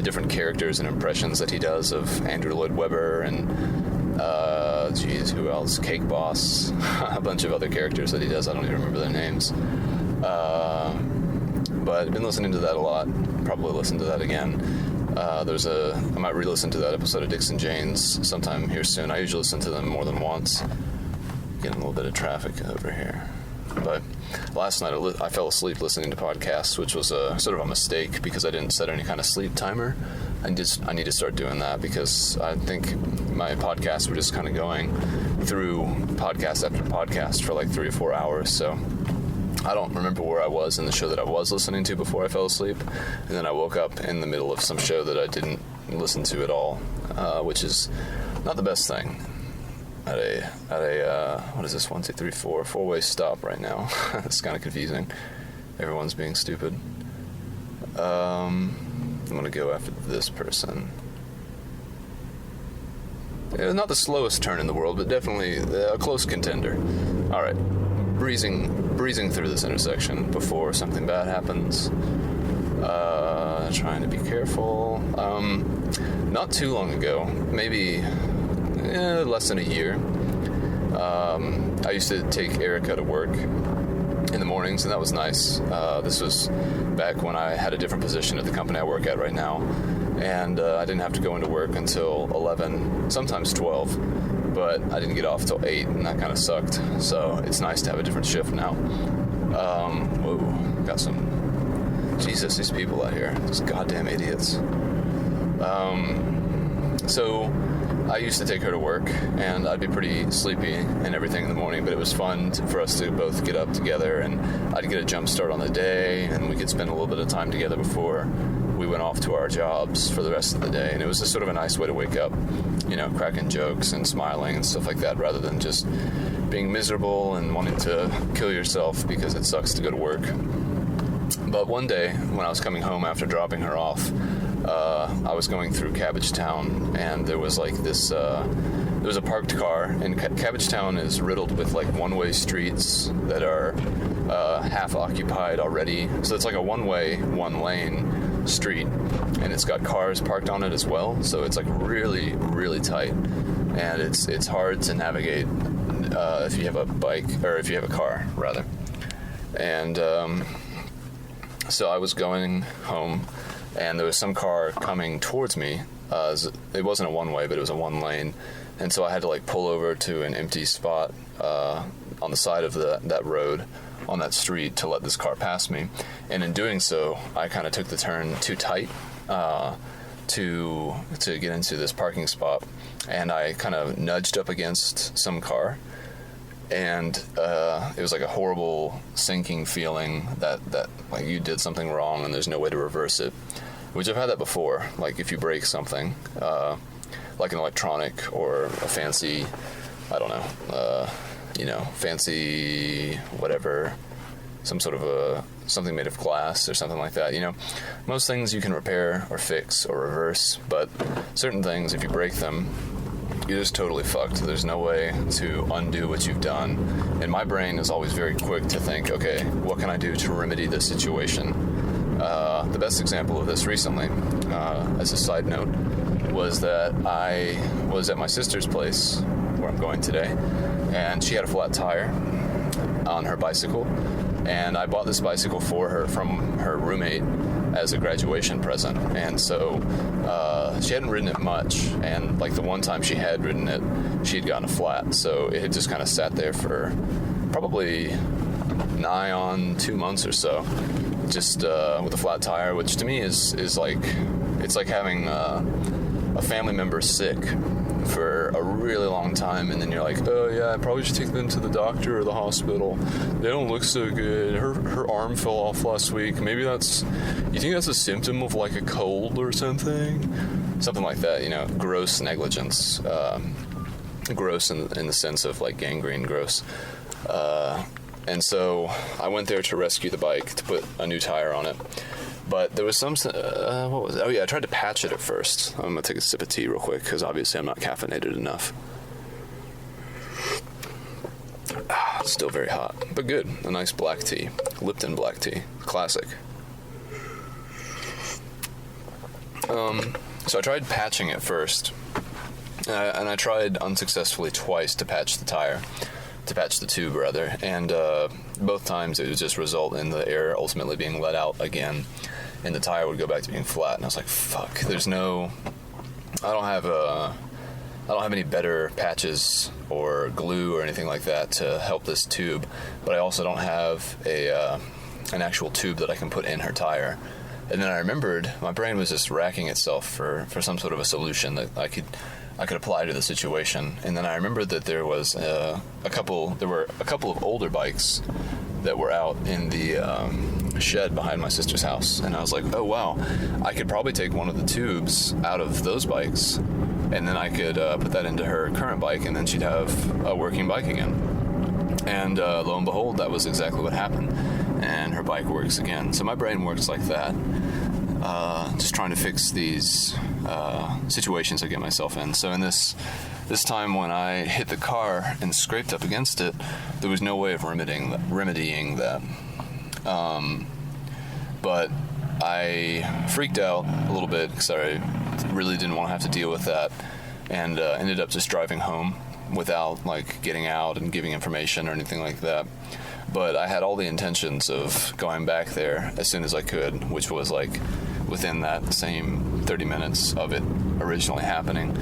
different characters and impressions that he does of Andrew Lloyd Webber and who else? Cake Boss. A bunch of other characters that he does. I don't even remember their names. But I've been listening to that a lot. Probably listen to that again. I might re-listen to that episode of Dixon Janes sometime here soon. I usually listen to them more than once. Getting a little bit of traffic over here. But last night I fell asleep listening to podcasts, which was sort of a mistake because I didn't set any kind of sleep timer. I need to start doing that because I think my podcasts were just kind of going through podcast after podcast for like 3 or 4 hours. So I don't remember where I was in the show that I was listening to before I fell asleep. And then I woke up in the middle of some show that I didn't listen to at all, which is not the best thing. At a what is this, 1, 2, 3, 4 4-way stop right now. It's kind of confusing. Everyone's being stupid. I'm gonna go after this person. Not the slowest turn in the world, but definitely a close contender. All right, breezing through this intersection before something bad happens. Trying to be careful. Not too long ago, maybe less than a year, I used to take Erica to work, in the mornings, and that was nice. This was back when I had a different position at the company I work at right now, and I didn't have to go into work until 11, sometimes 12, but I didn't get off till 8, and that kind of sucked. So it's nice to have a different shift now. Whoa, got some... Jesus, these people out here, these goddamn idiots. So I used to take her to work, and I'd be pretty sleepy and everything in the morning, but it was fun for us to both get up together, and I'd get a jump start on the day, and we could spend a little bit of time together before we went off to our jobs for the rest of the day. And it was just sort of a nice way to wake up, you know, cracking jokes and smiling and stuff like that, rather than just being miserable and wanting to kill yourself because it sucks to go to work. But one day, when I was coming home after dropping her off, I was going through Cabbagetown, and there was like this, there was a parked car, and Cabbagetown is riddled with like one-way streets that are half occupied already. So it's like a one-way, one-lane street, and it's got cars parked on it as well. So it's like really, really tight, and it's hard to navigate if you have a bike, or if you have a car, rather. And so I was going home, and there was some car coming towards me. It wasn't a one-way, but it was a one-lane. And so I had to like pull over to an empty spot on the side of that road on that street to let this car pass me. And in doing so, I kind of took the turn too tight to get into this parking spot. And I kind of nudged up against some car. And it was like a horrible sinking feeling that like you did something wrong and there's no way to reverse it, which I've had that before. Like if you break something, like an electronic or a fancy, I don't know, fancy whatever, some sort of something made of glass or something like that. You know, most things you can repair or fix or reverse, but certain things, if you break them, you're just totally fucked. There's no way to undo what you've done. And my brain is always very quick to think, okay, what can I do to remedy this situation? The best example of this recently, as a side note, was that I was at my sister's place, where I'm going today, and she had a flat tire on her bicycle. And I bought this bicycle for her from her roommate as a graduation present. And so she hadn't ridden it much, and like the one time she had ridden it, she had gotten a flat. So it had just kind of sat there for probably nigh on 2 months or so, just with a flat tire, which to me is like, it's like having a family member sick for a really long time, and then you're like, oh yeah, I probably should take them to the doctor or the hospital. They don't look so good. Her arm fell off last week. Maybe you think that's a symptom of like a cold or something like that, you know. Gross negligence, gross in the sense of like gangrene gross. And so I went there to rescue the bike, to put a new tire on it. But there was some, what was it? Oh yeah, I tried to patch it at first. I'm going to take a sip of tea real quick, because obviously I'm not caffeinated enough. It's still very hot, but good. A nice black tea. Lipton black tea. Classic. So I tried patching it first. And I tried unsuccessfully twice to patch the tire. To patch the tube, rather. And both times it would just result in the air ultimately being let out again, and the tire would go back to being flat. And I was like, fuck, I don't have any better patches or glue or anything like that to help this tube, but I also don't have an actual tube that I can put in her tire. And then I remembered, my brain was just racking itself for some sort of a solution that I could apply to the situation. And then I remembered that there was a couple of older bikes that were out in the shed behind my sister's house. And I was like, oh wow, I could probably take one of the tubes out of those bikes, and then I could put that into her current bike, and then she'd have a working bike again. And lo and behold, that was exactly what happened. And her bike works again. So my brain works like that. Just trying to fix these situations I get myself in. So in this time when I hit the car and scraped up against it, there was no way of remedying that. But I freaked out a little bit because I really didn't want to have to deal with that, and ended up just driving home without like getting out and giving information or anything like that. But I had all the intentions of going back there as soon as I could, which was like within that same 30 minutes of it originally happening,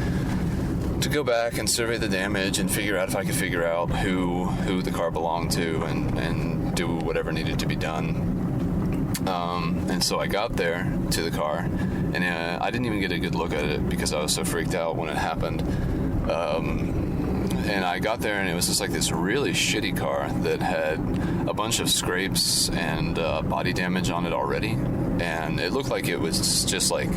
to go back and survey the damage and figure out if I could figure out who the car belonged to and do whatever needed to be done. And so I got there to the car, and I didn't even get a good look at it because I was so freaked out when it happened. And I got there, and it was just like this really shitty car that had a bunch of scrapes and body damage on it already. And it looked like it was just like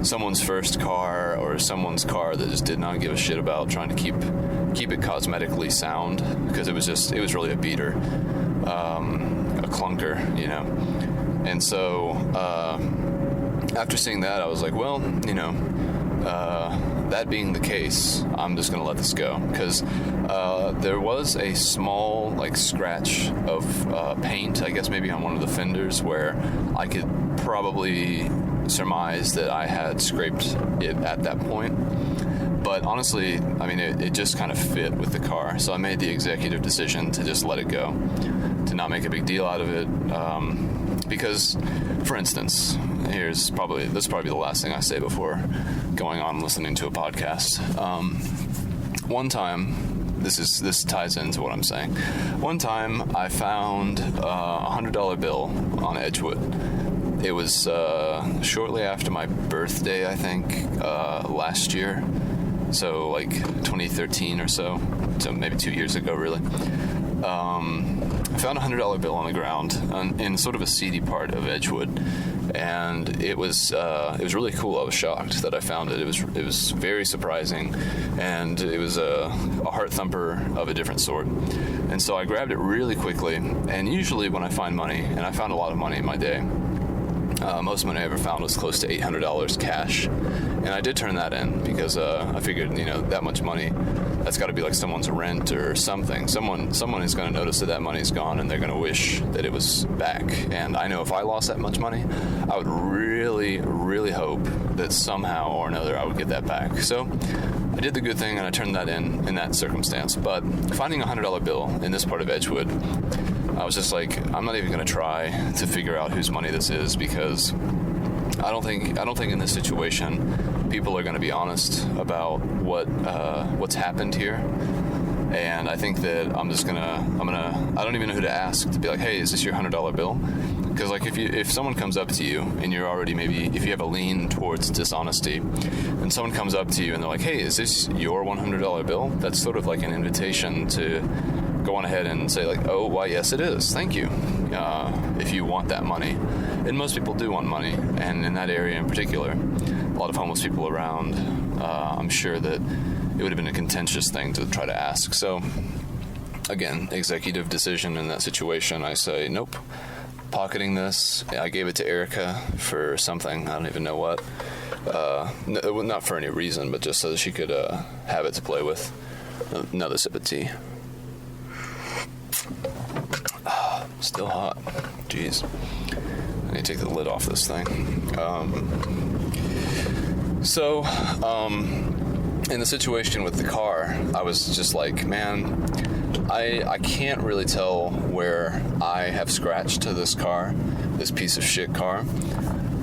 someone's first car, or someone's car that just did not give a shit about trying to keep it cosmetically sound, because it was really a beater, a clunker, you know. And so after seeing that, I was like, well, you know, that being the case, I'm just going to let this go, because there was a small, like, scratch of paint, I guess maybe on one of the fenders, where I could probably surmise that I had scraped it at that point. But honestly, I mean, it just kind of fit with the car, so I made the executive decision to just let it go, to not make a big deal out of it. Because, for instance, this is probably the last thing I say before going on listening to a podcast. One time, this ties into what I'm saying. One time, I found a $100 bill on Edgewood. It was shortly after my birthday, I think, last year. So like 2013 or so maybe 2 years ago, really. I found a $100 bill on the ground in sort of a seedy part of Edgewood, and it was really cool. I was shocked that I found it. It was very surprising, and it was a heart thumper of a different sort. And so I grabbed it really quickly. And usually when I find money, and I found a lot of money in my day, most money I ever found was close to $800 cash, and I did turn that in because I figured, you know, that much money, that's got to be like someone's rent or something. Someone is going to notice that money's gone, and they're going to wish that it was back. And I know if I lost that much money, I would really, really hope that somehow or another I would get that back. So I did the good thing, and I turned that in that circumstance. But finding a $100 bill in this part of Edgewood, I was just like, I'm not even going to try to figure out whose money this is, because I don't think in this situation people are going to be honest about what's happened here. And I think that I don't even know who to ask to be like, hey, is this your $100 bill? Because like if someone comes up to you and you're already, maybe if you have a lean towards dishonesty, and someone comes up to you and they're like, hey, is this your $100 bill? That's sort of like an invitation to go on ahead and say like, oh, why, yes, it is. Thank you. If you want that money. And most people do want money. And in that area in particular, a lot of homeless people around, I'm sure that it would have been a contentious thing to try to ask. So, again, executive decision in that situation. I say, nope, pocketing this. I gave it to Erica for something. I don't even know what. Not for any reason, but just so that she could have it to play with. Another sip of tea. Still hot. Jeez. I need to take the lid off this thing. In the situation with the car, I was just like, man, I can't really tell where I have scratched to this car, this piece of shit car.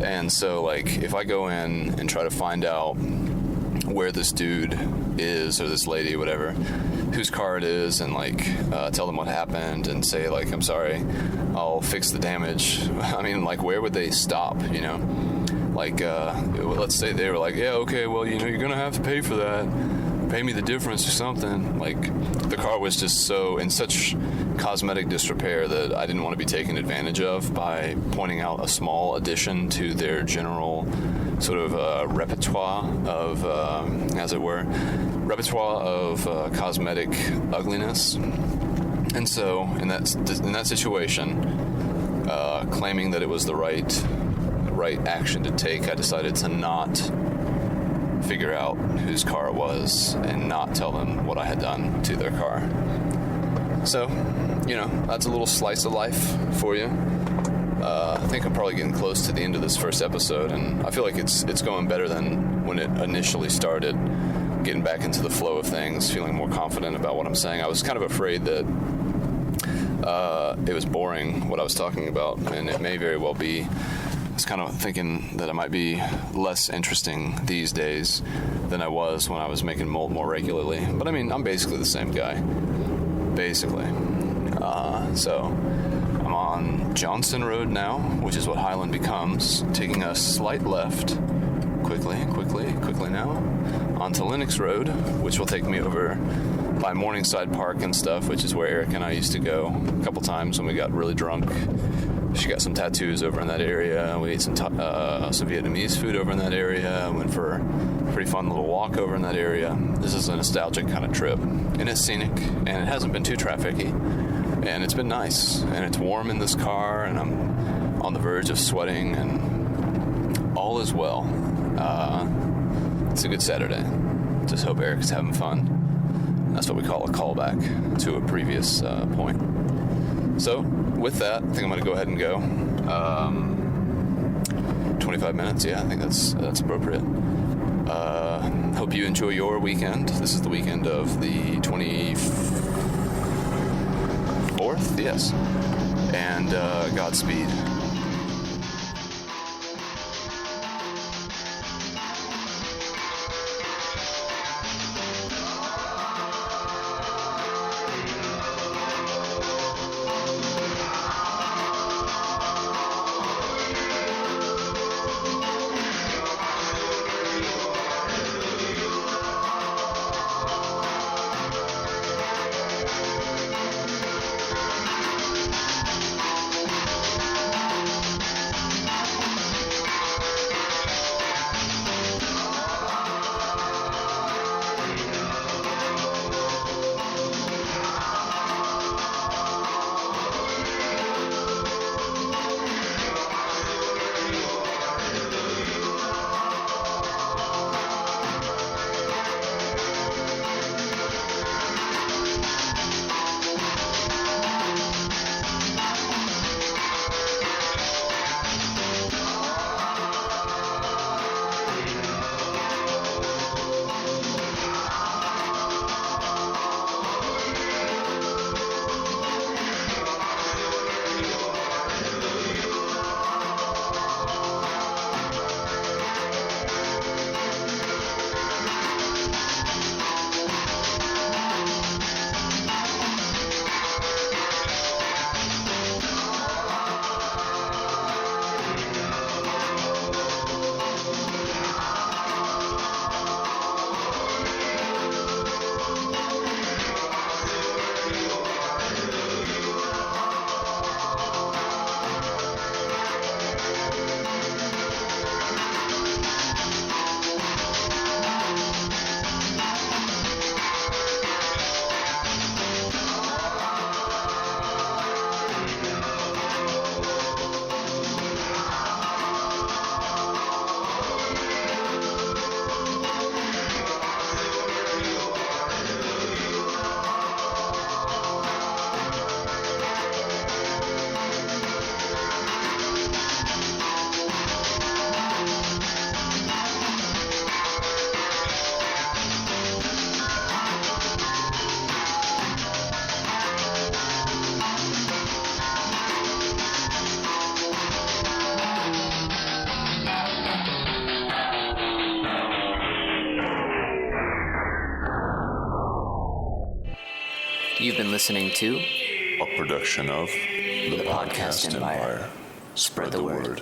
And so, like, if I go in and try to find out where this dude is, or this lady, whatever, whose car it is, and like tell them what happened and say like, I'm sorry, I'll fix the damage. I mean, like, where would they stop, you know? Like, let's say they were like, yeah, okay, well, you know, you're gonna have to pay for that, pay me the difference or something. Like, the car was just so in such cosmetic disrepair that I didn't want to be taken advantage of by pointing out a small addition to their general sort of repertoire of, as it were, cosmetic ugliness. And so in that situation, claiming that it was the right action to take, I decided to not figure out whose car it was and not tell them what I had done to their car. So, you know, that's a little slice of life for you. I think I'm probably getting close to the end of this first episode, and I feel like it's going better than when it initially started, getting back into the flow of things, feeling more confident about what I'm saying. I was kind of afraid that it was boring what I was talking about, and it may very well be. I was kind of thinking that I might be less interesting these days than I was when I was making mold more regularly. But I mean, I'm basically the same guy. Basically. So I'm on Johnson Road now, which is what Highland becomes, taking a slight left, quickly now, onto Lennox Road, which will take me over by Morningside Park and stuff, which is where Eric and I used to go a couple times when we got really drunk. She got some tattoos over in that area. We ate some Vietnamese food over in that area. Went for a pretty fun little walk over in that area. This is a nostalgic kind of trip, and it's scenic, and it hasn't been too trafficy, and it's been nice, and it's warm in this car, and I'm on the verge of sweating, and all is well. It's a good Saturday. Just hope Eric's having fun. That's what we call a callback to a previous point. So, with that, I think I'm going to go ahead and go. 25 minutes, yeah, I think that's appropriate. Hope you enjoy your weekend. This is the weekend of the 24th, yes. And Godspeed. You've been listening to a production of the Podcast Empire. Spread the word.